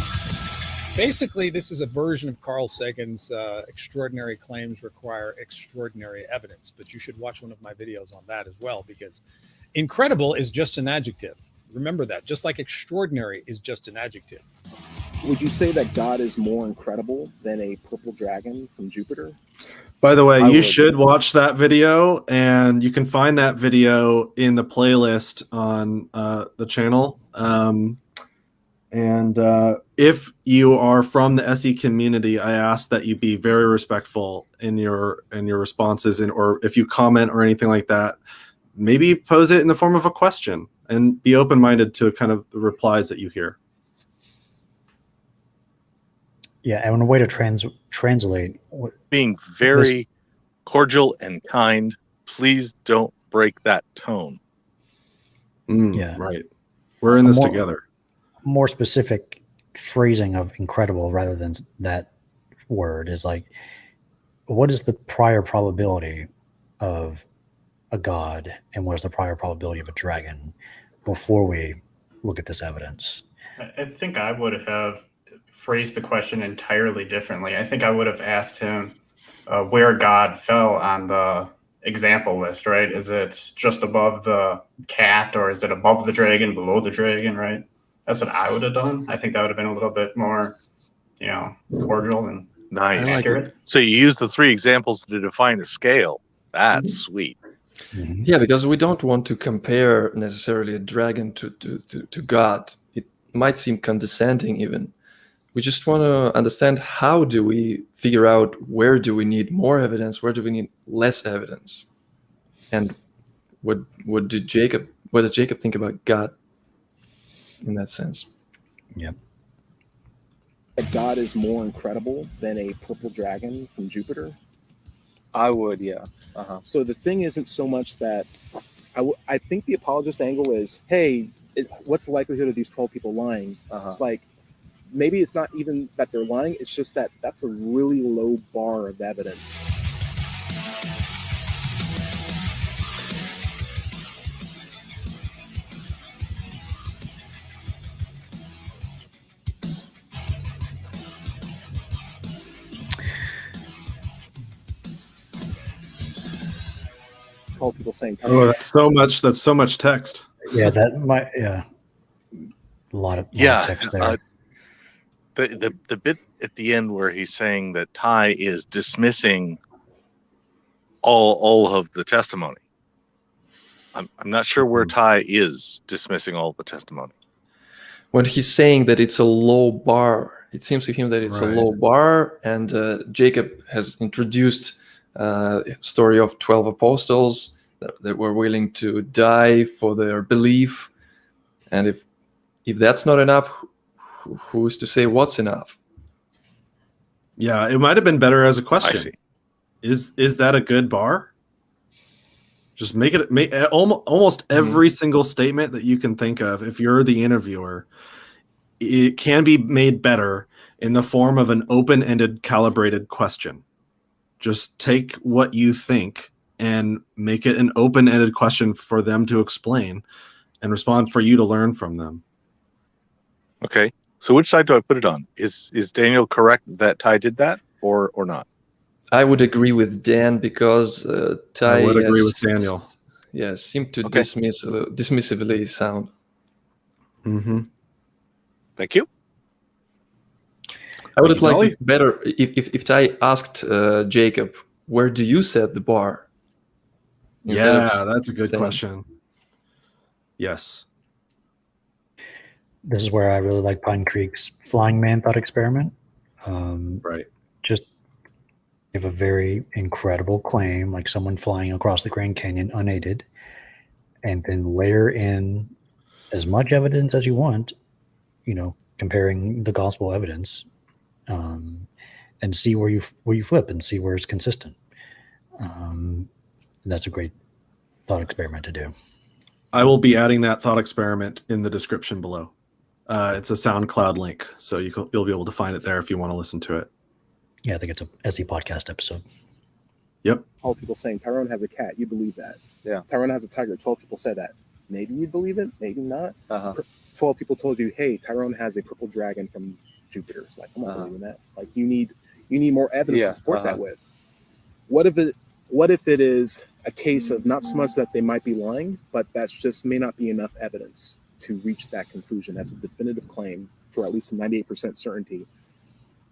Speaker 6: Basically, this is a version of Carl Sagan's extraordinary claims require extraordinary evidence, but you should watch one of my videos on that as well, because incredible is just an adjective. Remember that, just like extraordinary is just an adjective.
Speaker 7: Would you say that God is more incredible than a purple dragon from Jupiter?
Speaker 1: By the way, you should watch that video, and you can find that video in the playlist on the channel. And if you are from the SE community, I ask that you be very respectful in your responses, or if you comment or anything like that, maybe pose it in the form of a question and be open-minded to kind of the replies that you hear.
Speaker 2: Yeah, and a way to translate.
Speaker 3: Being very cordial and kind. Please don't break that tone.
Speaker 2: Yeah,
Speaker 1: right. We're in this together.
Speaker 2: More specific phrasing of incredible rather than that word is like, what is the prior probability of a god and what is the prior probability of a dragon before we look at this evidence?
Speaker 5: I think I would have phrased the question entirely differently. I think I would have asked him where God fell on the example list, right? Is it just above the cat, or is it above the dragon, below the dragon, right? That's what I would have done. I think that would have been a little bit more, cordial and accurate.
Speaker 3: So you use the 3 examples to define a scale. That's sweet.
Speaker 2: Mm-hmm.
Speaker 4: Yeah, because we don't want to compare necessarily a dragon to God. It might seem condescending even. We just want to understand, how do we figure out where do we need more evidence, where do we need less evidence? And what did Jacob think about God in that sense?
Speaker 2: Yep.
Speaker 7: That God is more incredible than a purple dragon from Jupiter?
Speaker 8: I would, yeah.
Speaker 7: So the thing isn't so much that I think the apologist angle is, hey, what's the likelihood of these 12 people lying? It's like, maybe it's not even that they're lying. It's just that that's a really low bar of evidence. People saying,
Speaker 1: "Oh, that's so much text."
Speaker 2: Yeah, a lot of text there.
Speaker 3: The bit at the end where he's saying that Ty is dismissing all of the testimony. I'm not sure where Ty is dismissing all the testimony.
Speaker 4: When he's saying that it's a low bar, it seems to him that it's a low bar, and Jacob has introduced a story of 12 apostles that were willing to die for their belief, and if that's not enough, who's to say what's enough?
Speaker 1: Yeah, it might have been better as a question.
Speaker 3: I see.
Speaker 1: Is that a good bar? Just make almost every single statement that you can think of. If you're the interviewer, it can be made better in the form of an open-ended, calibrated question. Just take what you think and make it an open-ended question for them to explain and respond, for you to learn from them.
Speaker 3: Okay. So which side do I put it on? Is Daniel correct that Ty did that or not?
Speaker 4: I would agree with Dan, because Ty
Speaker 1: I would agree with Daniel.
Speaker 4: Yeah, seemed to dismissively sound.
Speaker 1: Mm-hmm.
Speaker 3: Thank you.
Speaker 4: I would have liked
Speaker 1: Dali?
Speaker 4: it better if Ty asked Jacob, where do you set the bar? Instead of
Speaker 1: Yeah, that's a good
Speaker 4: saying-
Speaker 1: question. Yes.
Speaker 2: This is where I really like Pinecreek's flying man thought experiment.
Speaker 1: Right.
Speaker 2: Just give a very incredible claim, like someone flying across the Grand Canyon unaided, and then layer in as much evidence as you want, comparing the gospel evidence, and see where you flip and see where it's consistent. That's a great thought experiment to do.
Speaker 1: I will be adding that thought experiment in the description below. It's a SoundCloud link, so you'll be able to find it there if you want to listen to it.
Speaker 2: Yeah, I think it's a SE podcast episode.
Speaker 1: Yep.
Speaker 7: All people saying Tyrone has a cat, you believe that.
Speaker 8: Yeah.
Speaker 7: Tyrone has a tiger, 12 people said that. Maybe you believe it, maybe not. 12 people told you, hey, Tyrone has a purple dragon from Jupiter. It's like, I'm not believing that. Like, you need more evidence to support that with. What if it is a case of not so much that they might be lying, but that's just may not be enough evidence to reach that conclusion as a definitive claim for at least a 98% certainty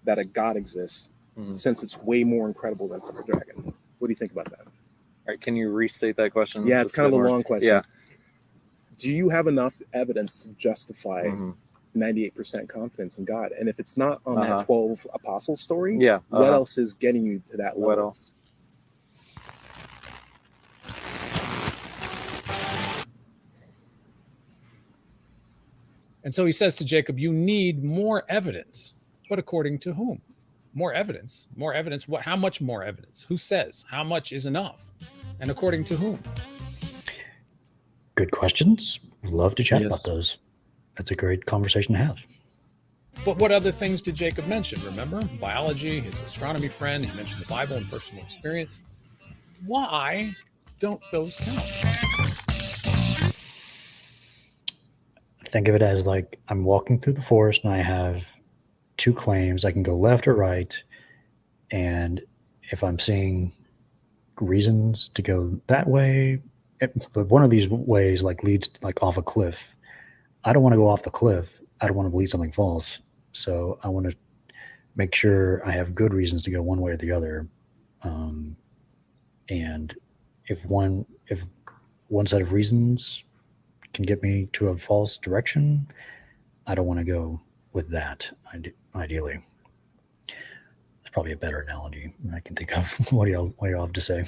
Speaker 7: that a God exists, since it's way more incredible than Purple Dragon. What do you think about that?
Speaker 8: All right, can you restate that question?
Speaker 7: Yeah, it's kind of a long question.
Speaker 8: Yeah.
Speaker 7: Do you have enough evidence to justify 98% confidence in God? And if it's not on that 12 apostles story, what else is getting you to that level?
Speaker 8: What else?
Speaker 6: And so he says to Jacob, you need more evidence. But according to whom? More evidence. More evidence. What? How much more evidence? Who says? How much is enough? And according to whom?
Speaker 2: Good questions. Love to chat
Speaker 4: Yes.
Speaker 2: about those. That's a great conversation to have.
Speaker 6: But what other things did Jacob mention? Remember? Biology, his astronomy friend. He mentioned the Bible and personal experience. Why don't those count?
Speaker 2: Think of it as like I'm walking through the forest and I have two claims. I can go left or right. And if I'm seeing reasons to go that way, but one of these ways like leads like off a cliff. I don't want to go off the cliff. I don't want to believe something false. So I want to make sure I have good reasons to go one way or the other. And if one set of reasons can get me to a false direction, I don't want to go with that, ideally. That's probably a better analogy I can think of. What do y'all have to say?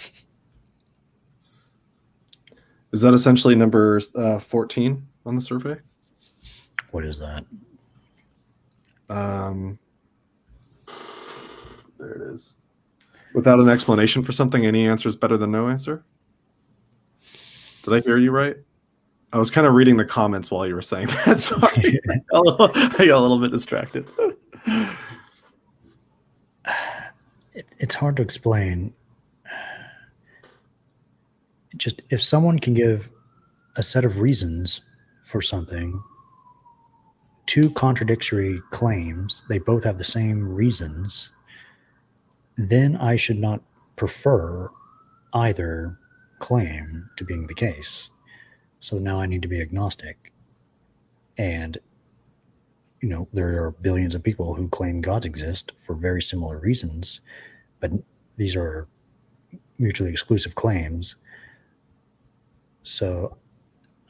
Speaker 1: Is that essentially number 14 on the survey?
Speaker 2: What is that?
Speaker 1: There it is. Without an explanation for something, any answer is better than no answer? Did I hear you right? I was kind of reading the comments while you were saying that. Sorry. I got a little bit distracted.
Speaker 2: It's hard to explain. Just if someone can give a set of reasons for something, two contradictory claims, they both have the same reasons, then I should not prefer either claim to being the case. So now I need to be agnostic. And, there are billions of people who claim gods exist for very similar reasons, but these are mutually exclusive claims. So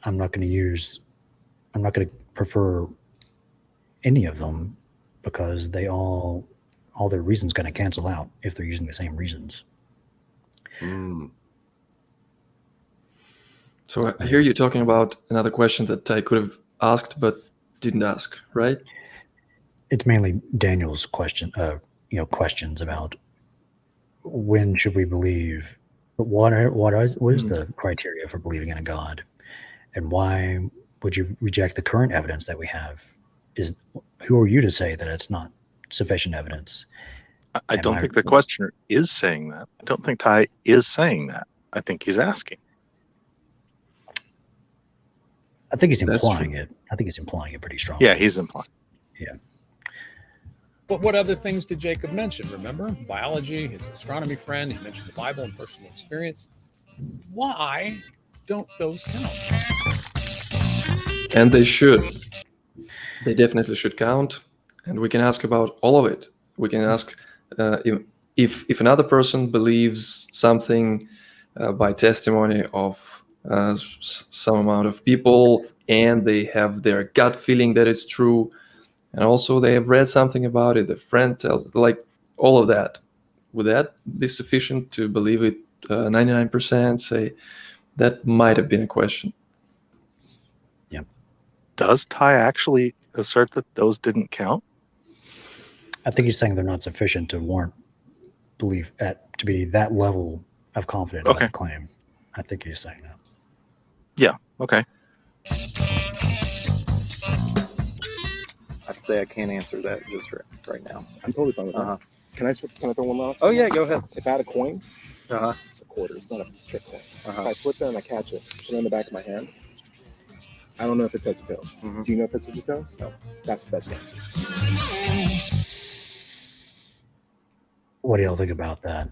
Speaker 2: I'm not going to prefer any of them because all their reasons going to cancel out if they're using the same reasons.
Speaker 4: So I hear you talking about another question that I could have asked but didn't ask, right?
Speaker 2: It's mainly Daniel's question, questions about when should we believe, what is the criteria for believing in a God, and why would you reject the current evidence that we have? Who are you to say that it's not sufficient evidence?
Speaker 3: I don't think the questioner is saying that. I don't think Ty is saying that. I think he's asking.
Speaker 2: I think he's implying it. I think he's implying it pretty strongly.
Speaker 3: Yeah, he's implying.
Speaker 2: Yeah.
Speaker 6: But what other things did Jacob mention? Remember? Biology, his astronomy friend. He mentioned the Bible and personal experience. Why don't those count?
Speaker 4: And they should. They definitely should count. And we can ask about all of it We can ask if another person believes something by testimony of some amount of people, and they have their gut feeling that it's true, and also they have read something about it, the friend tells, like all of that. Would that be sufficient to believe it 99%? Say that might have been a question.
Speaker 3: Does Ty actually assert that those didn't count?
Speaker 2: I think he's saying they're not sufficient to warrant belief to be that level of confident about the claim. I think he's saying that.
Speaker 3: Yeah. Okay.
Speaker 8: I'd say I can't answer that just right now.
Speaker 7: I'm totally fine with that. Can I throw one last?
Speaker 8: Oh yeah, go ahead.
Speaker 7: If I had a coin, it's a quarter. It's not a trick coin. If I flip it and I catch it, put it on the back of my hand, I don't know if it's heads or tails. Do you know if it's heads or tails? No. That's the best answer.
Speaker 2: What do y'all think about that?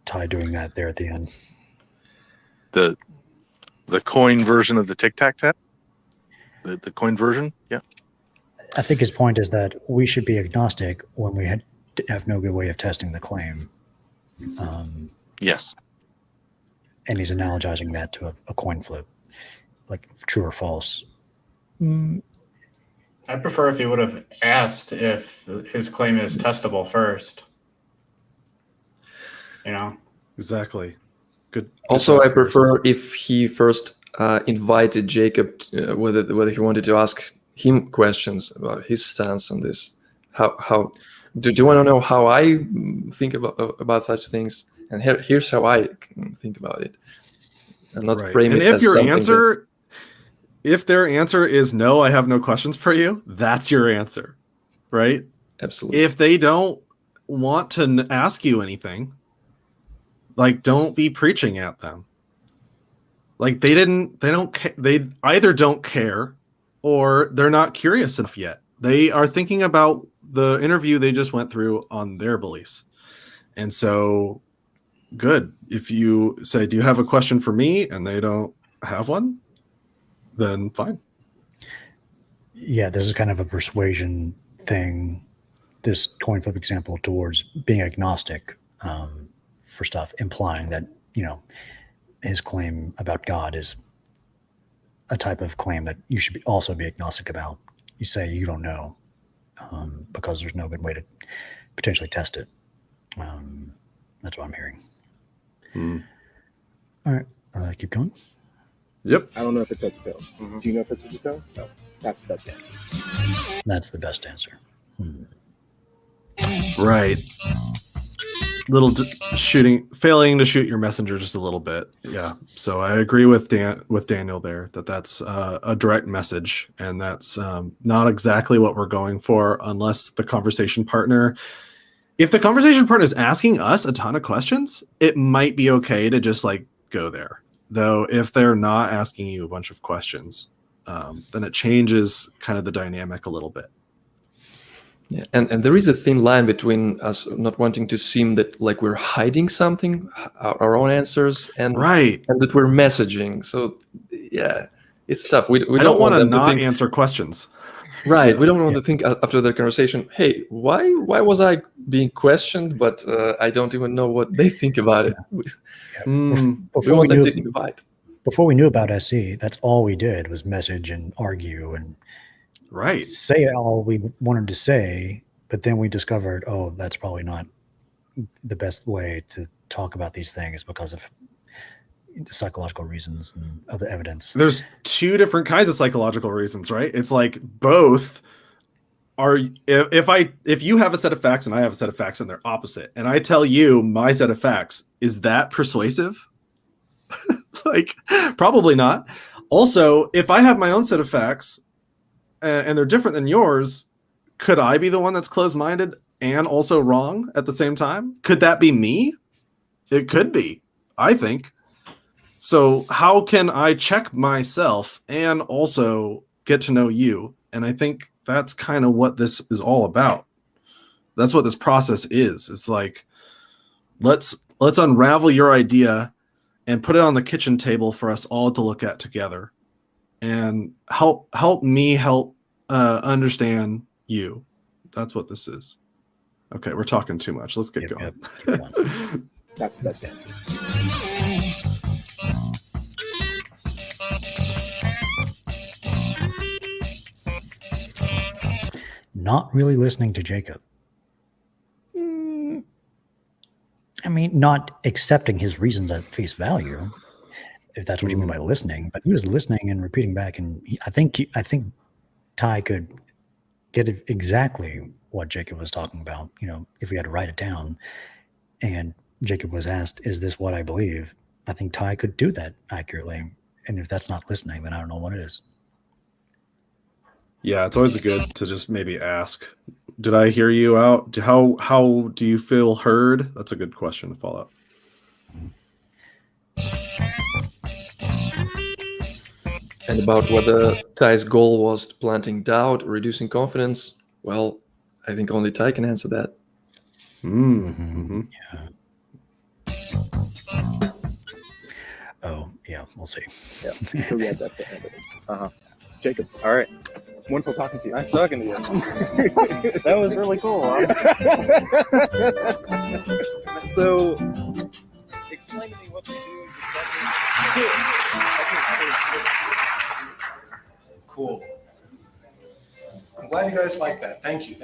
Speaker 2: Ty doing that there at the end.
Speaker 3: The coin version of the tic-tac-toe? The coin version? Yeah.
Speaker 2: I think his point is that we should be agnostic when we have no good way of testing the claim.
Speaker 3: Yes.
Speaker 2: And he's analogizing that to a coin flip, like true or false.
Speaker 5: I prefer if he would have asked if his claim is testable first. You know?
Speaker 1: Exactly. Good.
Speaker 4: Also, I prefer if he first invited Jacob, whether he wanted to ask him questions about his stance on this. How do you want to know how I think about such things? And here's how I think about it, and not frame
Speaker 1: and
Speaker 4: it
Speaker 1: if
Speaker 4: as
Speaker 1: your
Speaker 4: something
Speaker 1: answer, if their answer is no, I have no questions for you, that's your answer, right?
Speaker 4: Absolutely.
Speaker 1: If they don't want to ask you anything, like, don't be preaching at them. Like they either don't care or they're not curious enough yet. They are thinking about the interview they just went through on their beliefs. And so good. If you say, do you have a question for me? And they don't have one, then fine.
Speaker 2: Yeah, this is kind of a persuasion thing. This coin flip example towards being agnostic for stuff, implying that, his claim about God is a type of claim that you should also be agnostic about. You say you don't know because there's no good way to potentially test it. That's what I'm hearing. All right, keep going.
Speaker 1: Yep.
Speaker 7: I don't know if it's heads or tails. Do you know if it's heads or tails? No. That's the best answer.
Speaker 2: That's the best answer.
Speaker 1: Right. Failing to shoot your messenger just a little bit. Yeah. So I agree with Daniel there that's a direct message, and that's not exactly what we're going for unless the conversation partner. If the conversation partner is asking us a ton of questions, it might be okay to just go there. Though if they're not asking you a bunch of questions, then it changes kind of the dynamic a little bit.
Speaker 4: Yeah, and there is a thin line between us not wanting to seem that we're hiding something, our own answers, and that we're messaging. So yeah, it's tough. We
Speaker 1: I don't want to not
Speaker 4: think,
Speaker 1: answer questions.
Speaker 4: Right. We don't want to think after the conversation, hey, why was I being questioned, but I don't even know what they think about it.
Speaker 2: Before we knew about SE, that's all we did was message and argue and say all we wanted to say, but then we discovered, that's probably not the best way to talk about these things because of the psychological reasons and other evidence.
Speaker 1: There's two different kinds of psychological reasons, right? It's both are if you have a set of facts and I have a set of facts and they're opposite, and I tell you my set of facts, is that persuasive? Probably not. Also, if I have my own set of facts and they're different than yours, could I be the one that's closed-minded and also wrong at the same time? Could that be me? It could be, I think. So how can I check myself and also get to know you? And I think that's kind of what this is all about. That's what this process is. It's let's unravel your idea and put it on the kitchen table for us all to look at together, and help me understand you. That's what this is. Okay, we're talking too much. Let's get going.
Speaker 2: Keep going.
Speaker 7: That's the best answer.
Speaker 2: Not really listening to Jacob. I mean, not accepting his reasons at face value, if that's what you mean by listening. But he was listening and repeating back, and I think Ty could get exactly what Jacob was talking about. You know, if we had to write it down, and Jacob was asked, "Is this what I believe?" I think Ty could do that accurately. And if that's not listening, then I don't know what is.
Speaker 1: Yeah, it's always good to just maybe ask, did I hear you out? How do you feel heard? That's a good question to follow up.
Speaker 4: And about whether Ty's goal was planting doubt or reducing confidence, well, I think only Ty can answer that.
Speaker 1: Mm-hmm.
Speaker 2: Yeah. Oh, yeah, we'll see.
Speaker 7: Yeah, until we have that for evidence. Jacob,
Speaker 8: All right.
Speaker 7: wonderful talking to you.
Speaker 8: Nice talking to you. That was really cool. So, explain to me what you do exactly.
Speaker 10: Cool. I'm glad you guys like that. Thank you.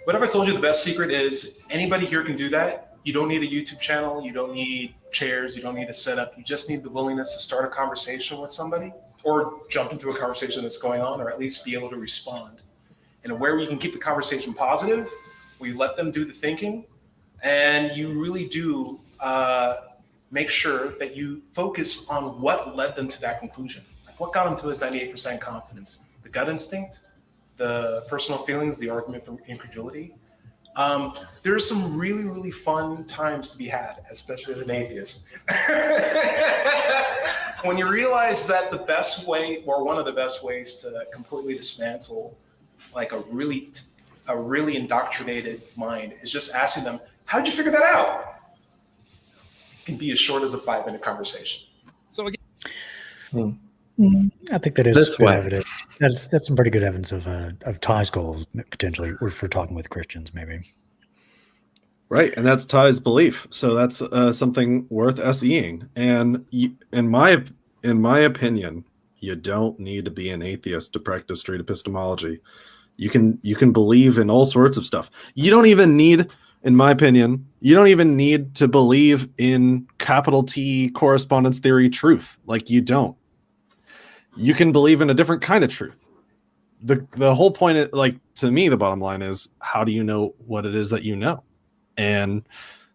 Speaker 10: What if I told you the best secret is anybody here can do that? You don't need a YouTube channel. You don't need chairs. You don't need a setup. You just need the willingness to start a conversation with somebody or jump into a conversation that's going on, or at least be able to respond in a way where you can keep the conversation positive, where you let them do the thinking, and you really do make sure that you focus on what led them to that conclusion. Like what got them to his 98% confidence? The gut instinct, the personal feelings, the argument from incredulity. There's some really, really fun times to be had, especially as an atheist. When you realize that the best way, or one of the best ways to completely dismantle like a really indoctrinated mind is just asking them, how'd you figure that out? It can be as short as a 5-minute conversation.
Speaker 6: So again,
Speaker 2: I think that is
Speaker 4: That's
Speaker 2: good
Speaker 4: why.
Speaker 2: evidence. That's some pretty good evidence of Ty's goals, potentially, or for talking with Christians, maybe.
Speaker 1: Right, and that's Ty's belief. So that's something worth SEing. And in my opinion, you don't need to be an atheist to practice street epistemology. You can believe in all sorts of stuff. You don't even need, in my opinion, you don't even need to believe in capital T correspondence theory truth. Like you don't. You can believe in a different kind of truth. The whole point, like to me, the bottom line is, how do you know what it is that you know? And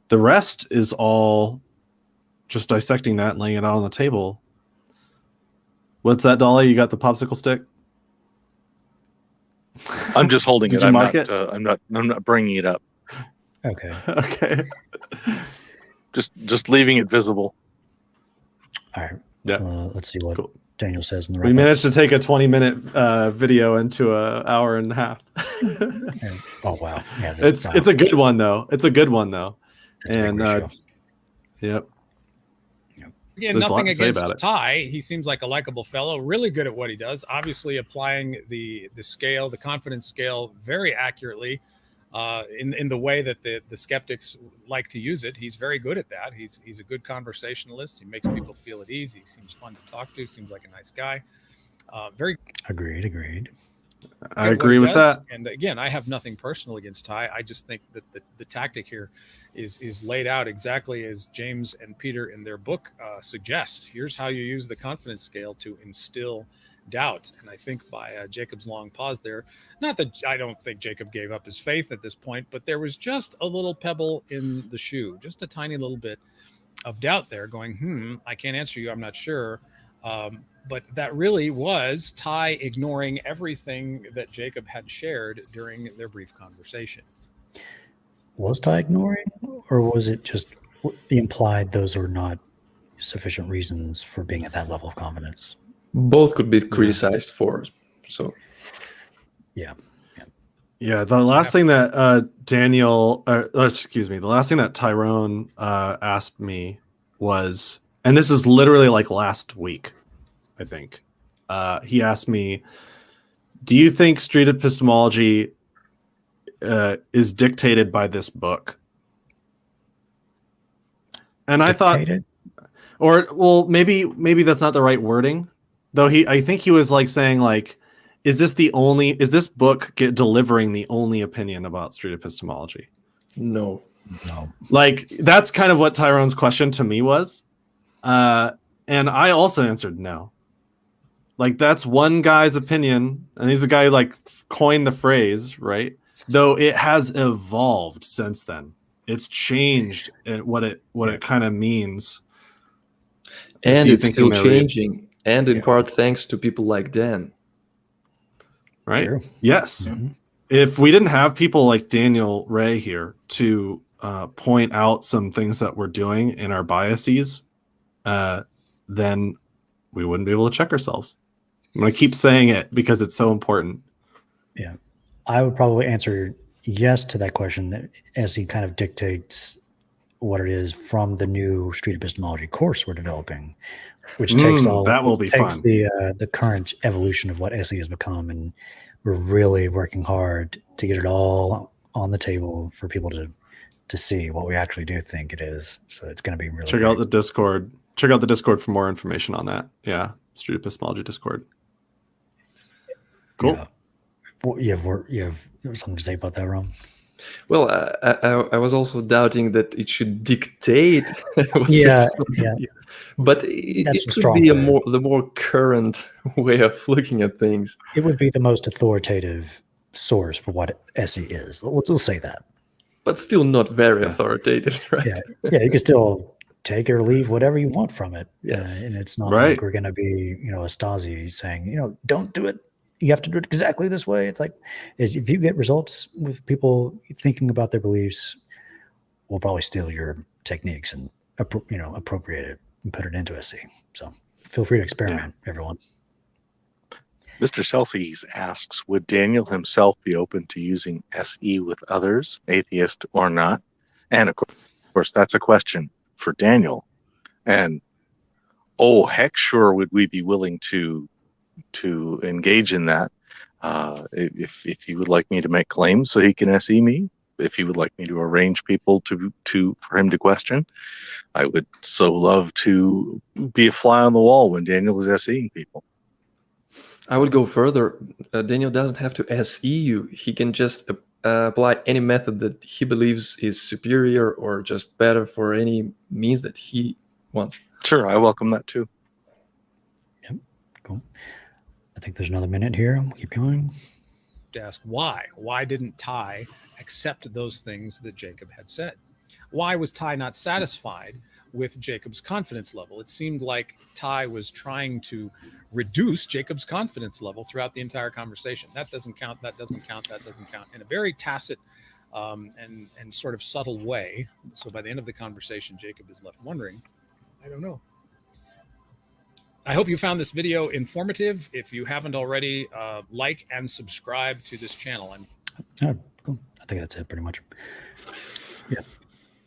Speaker 1: the rest is all just dissecting that and laying it out on the table. What's that, Dali? You got the popsicle stick?
Speaker 3: I'm just holding
Speaker 1: Did
Speaker 3: it.
Speaker 1: you mark it?
Speaker 3: I'm not bringing it up.
Speaker 2: Okay.
Speaker 1: Okay.
Speaker 3: Just leaving it visible.
Speaker 2: All right.
Speaker 1: Yeah.
Speaker 2: Let's see what
Speaker 1: Cool.
Speaker 2: Daniel says in the
Speaker 1: We managed to take a 20-minute video into an hour and a half.
Speaker 2: Oh wow! Yeah,
Speaker 1: It's a good one though. It's a good one though.
Speaker 2: That's a big
Speaker 1: And
Speaker 2: ratio.
Speaker 1: yep.
Speaker 6: again,
Speaker 1: There's a lot
Speaker 6: nothing
Speaker 1: to say about
Speaker 6: against
Speaker 1: it.
Speaker 6: Ty. He seems like a likable fellow, really good at what he does. Obviously, applying the scale, the confidence scale, very accurately in the way that the skeptics like to use it. He's very good at that. He's a good conversationalist. He makes people feel at ease. He seems fun to talk to. Seems like a nice guy. Very
Speaker 2: Agreed.
Speaker 1: I
Speaker 6: what
Speaker 1: agree
Speaker 6: he
Speaker 1: with
Speaker 6: does.
Speaker 1: that.
Speaker 6: And again, I have nothing personal against Ty. I just think that the tactic here is laid out exactly as James and Peter in their book suggest. Here's how you use the confidence scale to instill doubt. And I think by Jacob's long pause there, not that I don't think Jacob gave up his faith at this point, but there was just a little pebble in the shoe, just a tiny little bit of doubt there going, I can't answer you. I'm not sure. But that really was Ty ignoring everything that Jacob had shared during their brief conversation.
Speaker 2: Was Ty ignoring, or was it just implied those are not sufficient reasons for being at that level of confidence?
Speaker 4: Both could be criticized for. So
Speaker 2: Yeah.
Speaker 1: Yeah, the last thing that the last thing that Tyrone asked me was, and this is literally like last week, I think. He asked me, do you think street epistemology is dictated by this book. And
Speaker 2: Dictated?
Speaker 1: maybe that's not the right wording, though. I think he was like saying like, is this book delivering the only opinion about street epistemology?
Speaker 4: No.
Speaker 1: Like that's kind of what Tyrone's question to me was, and I also answered no. Like that's one guy's opinion, and he's the guy who like coined the phrase, right? Though it has evolved since then. It's changed what it kind of means.
Speaker 4: And it's still changing, and in part thanks to people like Dan.
Speaker 1: Right?
Speaker 2: Sure.
Speaker 1: Yes.
Speaker 2: Mm-hmm.
Speaker 1: If we didn't have people like Daniel Ray here to point out some things that we're doing in our biases, then we wouldn't be able to check ourselves. I'm going to keep saying it because it's so important.
Speaker 2: Yeah. I would probably answer yes to that question, as he kind of dictates what it is from the new street epistemology course we're developing, which takes the current evolution of what SE has become, and we're really working hard to get it all on the table for people to see what we actually do think it is. So it's going to be really
Speaker 1: check out the Discord. Check out the Discord for more information on that. Yeah, Street Epistemology Discord. Cool.
Speaker 2: Yeah. You have something to say about that, Ron?
Speaker 4: Well, I was also doubting that it should dictate.
Speaker 2: Yeah.
Speaker 4: But it should be the more current way of looking at things.
Speaker 2: It would be the most authoritative source for what SE is. We'll say that. But
Speaker 4: still not very authoritative, right?
Speaker 2: Yeah. You can still take or leave whatever you want from it.
Speaker 4: Yes.
Speaker 2: And it's not like we're going to be, a Stasi saying, don't do it. You have to do it exactly this way. It's like, if you get results with people thinking about their beliefs, we'll probably steal your techniques and appropriate it and put it into SE. So feel free to experiment, everyone.
Speaker 3: Mr. Celsius asks, would Daniel himself be open to using SE with others, atheist or not? And of course, that's a question for Daniel. And heck, sure, would we be willing to engage in that? If he would like me to make claims so he can SE me, if he would like me to arrange people for him to question, I would so love to be a fly on the wall when Daniel is SEing people.
Speaker 4: I would go further. Daniel doesn't have to SE you. He can just apply any method that he believes is superior or just better for any means that he wants.
Speaker 3: Sure, I welcome that too.
Speaker 2: Yep, cool. I think there's another minute here. We'll keep going.
Speaker 6: To ask why. Why didn't Ty accept those things that Jacob had said? Why was Ty not satisfied with Jacob's confidence level? It seemed like Ty was trying to reduce Jacob's confidence level throughout the entire conversation. That doesn't count, that doesn't count, that doesn't count, in a very tacit and sort of subtle way. So by the end of the conversation, Jacob is left wondering, I don't know. I hope you found this video informative. If you haven't already, like and subscribe to this channel.
Speaker 2: Cool. I think that's it pretty much. Yeah.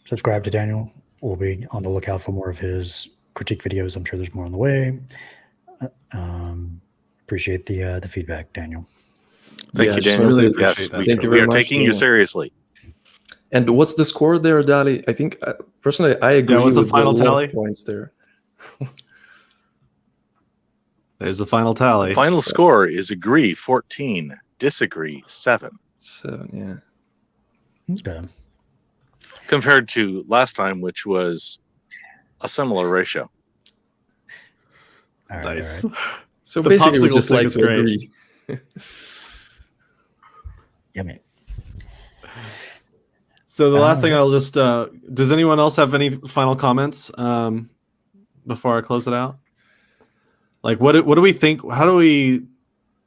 Speaker 2: Subscribe to Daniel. We'll be on the lookout for more of his critique videos. I'm sure there's more on the way. Appreciate the feedback, Daniel.
Speaker 3: Thank you, Daniel.
Speaker 4: Really
Speaker 3: we are taking you seriously.
Speaker 4: And what's the score there, Dali? I think personally, I agree with
Speaker 1: the final tally
Speaker 4: points there.
Speaker 1: There's the final tally.
Speaker 3: Final score is agree 14, disagree 7.
Speaker 4: 7,
Speaker 2: yeah. Okay.
Speaker 3: Compared to last time, which was a similar ratio.
Speaker 2: All right,
Speaker 1: nice.
Speaker 2: all right.
Speaker 4: So
Speaker 1: The
Speaker 4: basically, we
Speaker 1: popsicle
Speaker 4: just
Speaker 1: stick
Speaker 4: like
Speaker 1: is
Speaker 4: to
Speaker 1: great.
Speaker 4: agree.
Speaker 2: Yummy.
Speaker 1: So the last thing I'll just does anyone else have any final comments before I close it out? Like what do we think? How do you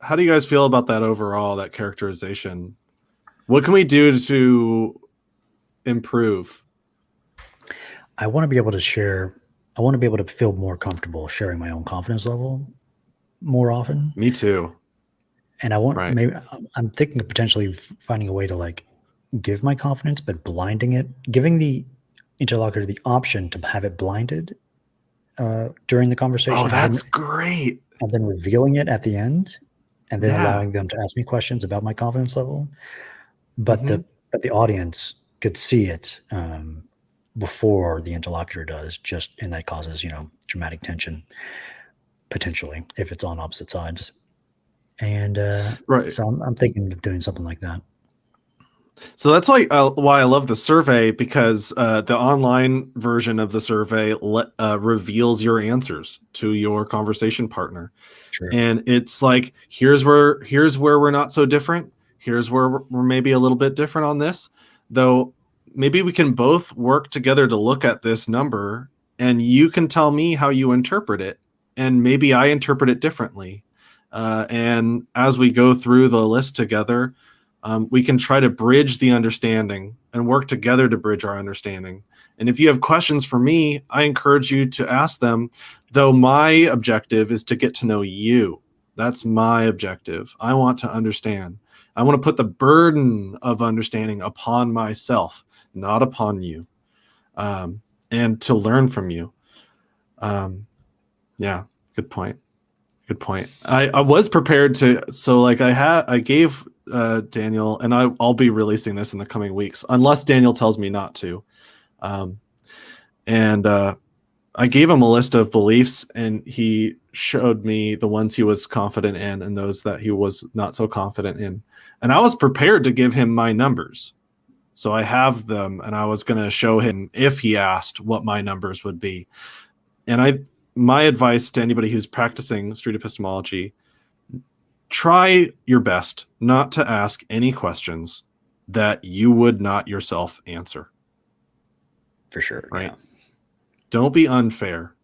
Speaker 1: guys feel about that overall, that characterization? What can we do to improve?
Speaker 2: I want to be able to share. I want to be able to feel more comfortable sharing my own confidence level more often.
Speaker 1: Me too.
Speaker 2: And I want maybe I'm thinking of potentially finding a way to like give my confidence, but blinding it, giving the interlocutor the option to have it blinded during the conversation.
Speaker 1: Oh, that's great.
Speaker 2: And then revealing it at the end, and then allowing them to ask me questions about my confidence level. but
Speaker 1: Mhm.
Speaker 2: the audience could see it before the interlocutor does, and that causes dramatic tension potentially if it's on opposite sides. And
Speaker 1: Right.
Speaker 2: so I'm thinking of doing something like that.
Speaker 1: So that's why I love the survey, because the online version of the survey reveals your answers to your conversation partner.
Speaker 2: Sure.
Speaker 1: And it's like, here's where we're not so different. Here's where we're maybe a little bit different on this, though. Maybe we can both work together to look at this number, and you can tell me how you interpret it, and maybe I interpret it differently. And as we go through the list together, we can try to bridge the understanding and work together to bridge our understanding. And if you have questions for me, I encourage you to ask them, though my objective is to get to know you. That's my objective. I want to understand. I want to put the burden of understanding upon myself, not upon you, and to learn from you. Yeah, good point. Good point. I was prepared to, so like I gave Daniel, and I'll be releasing this in the coming weeks, unless Daniel tells me not to. And I gave him a list of beliefs, and he showed me the ones he was confident in and those that he was not so confident in. And I was prepared to give him my numbers. So I have them, and I was going to show him, if he asked, what my numbers would be. And my advice to anybody who's practicing street epistemology, try your best not to ask any questions that you would not yourself answer.
Speaker 2: For sure.
Speaker 1: Right.
Speaker 2: Yeah.
Speaker 1: Don't be unfair.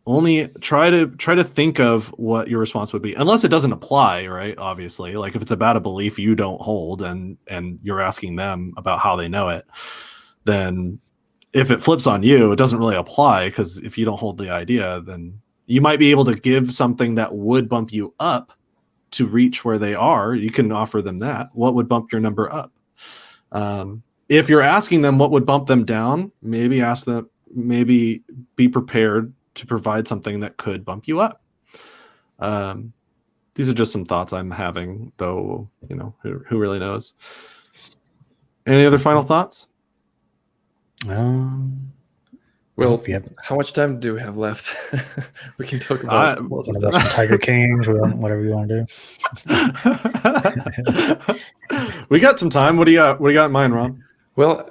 Speaker 1: Only try to think of what your response would be, unless it doesn't apply, right? Obviously, like if it's about a belief you don't hold and you're asking them about how they know it, then if it flips on you, it doesn't really apply, because if you don't hold the idea, then you might be able to give something that would bump you up to reach where they are. You can offer them that. What would bump your number up? If you're asking them what would bump them down, maybe ask them, maybe be prepared to provide something that could bump you up. These are just some thoughts I'm having, though, who really knows? Any other final thoughts?
Speaker 4: Well, how much time do we have left? We can talk about lots of
Speaker 2: some
Speaker 4: stuff.
Speaker 2: Tiger Kings or whatever you want to do.
Speaker 1: We got some time. What do you got in mind, Ron?
Speaker 4: Well,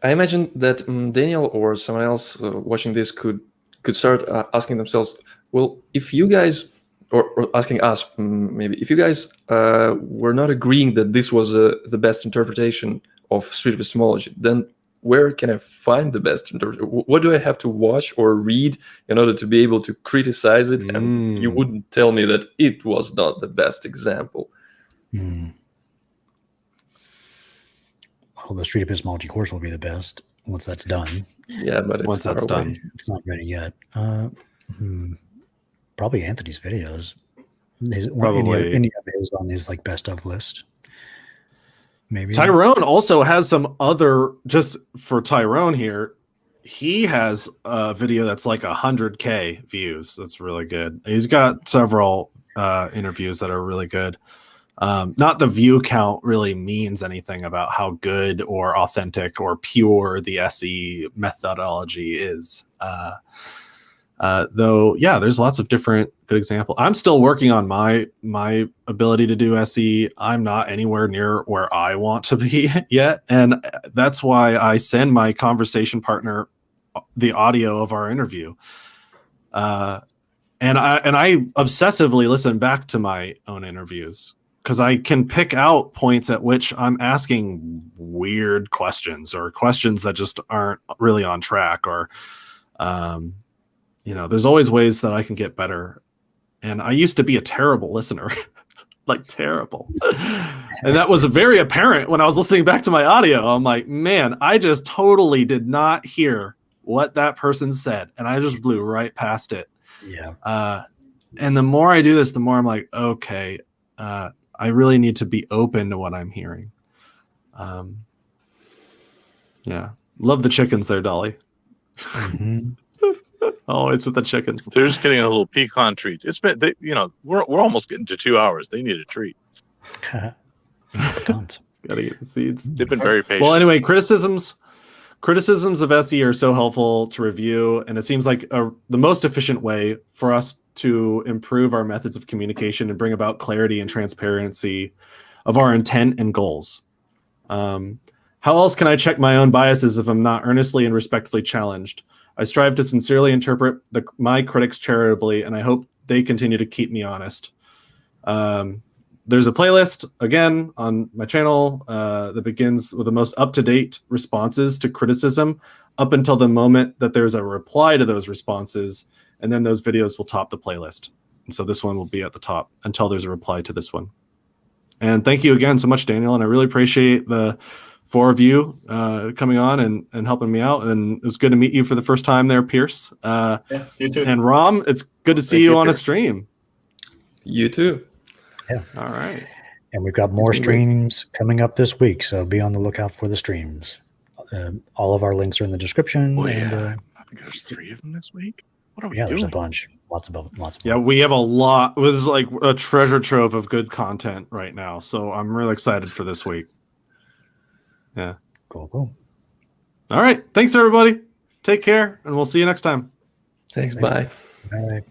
Speaker 4: I imagine that Daniel or someone else watching this could start asking themselves, well, if you guys, or asking us, maybe, if you guys were not agreeing that this was the best interpretation of street epistemology, then where can I find the best interpretation? What do I have to watch or read in order to be able to criticize it? And you wouldn't tell me that it was not the best example.
Speaker 2: Well, the street epistemology course will be the best once that's done.
Speaker 4: Yeah, but
Speaker 1: once that's done,
Speaker 2: it's not ready yet. Probably Anthony's videos.
Speaker 1: Probably
Speaker 2: any of his on his like best of list. Maybe
Speaker 1: Tyrone also has some other, just for Tyrone here, he has a video that's like 100K views. That's really good. He's got several interviews that are really good. Not the view count really means anything about how good or authentic or pure the SE methodology is. Though, yeah, there's lots of different good examples. I'm still working on my ability to do SE. I'm not anywhere near where I want to be yet, and that's why I send my conversation partner the audio of our interview. And I obsessively listen back to my own interviews, because I can pick out points at which I'm asking weird questions, or questions that just aren't really on track, or there's always ways that I can get better. And I used to be a terrible listener, like terrible. And that was very apparent when I was listening back to my audio. I'm like, man, I just totally did not hear what that person said. And I just blew right past it.
Speaker 2: Yeah.
Speaker 1: And the more I do this, the more I'm like, okay, I really need to be open to what I'm hearing. Yeah. Love the chickens there, Dali.
Speaker 2: Mm-hmm.
Speaker 1: Always with the chickens.
Speaker 3: They're just getting a little pecan treat. It's been, we're almost getting to 2 hours. They need a treat.
Speaker 2: Pecans.
Speaker 1: Gotta get the seeds.
Speaker 3: They've been very patient.
Speaker 1: Well, anyway, criticisms of SE are so helpful to review, and it seems like the most efficient way for us to improve our methods of communication and bring about clarity and transparency of our intent and goals. How else can I check my own biases if I'm not earnestly and respectfully challenged? I strive to sincerely interpret my critics charitably, and I hope they continue to keep me honest. There's a playlist, again, on my channel that begins with the most up-to-date responses to criticism up until the moment that there's a reply to those responses, and then those videos will top the playlist. And so this one will be at the top until there's a reply to this one. And thank you again so much, Daniel, and I really appreciate the 4 of you coming on and helping me out. And it was good to meet you for the first time there, Pierce.
Speaker 5: Yeah, you too.
Speaker 1: And Rom, it's good to see you on a stream.
Speaker 4: You too.
Speaker 2: Yeah.
Speaker 1: All right.
Speaker 2: And we've got more streams coming up this week, so be on the lookout for the streams. All of our links are in the description.
Speaker 3: Oh,
Speaker 2: and,
Speaker 3: yeah. I think there's 3 of them this week. What are we
Speaker 2: yeah,
Speaker 3: doing?
Speaker 2: there's a bunch. Lots of
Speaker 1: Yeah, we have a lot. It was like a treasure trove of good content right now. So I'm really excited for this week. Yeah.
Speaker 2: Cool.
Speaker 1: All right. Thanks, everybody. Take care, and we'll see you next time.
Speaker 4: Thanks. Bye.
Speaker 2: Bye.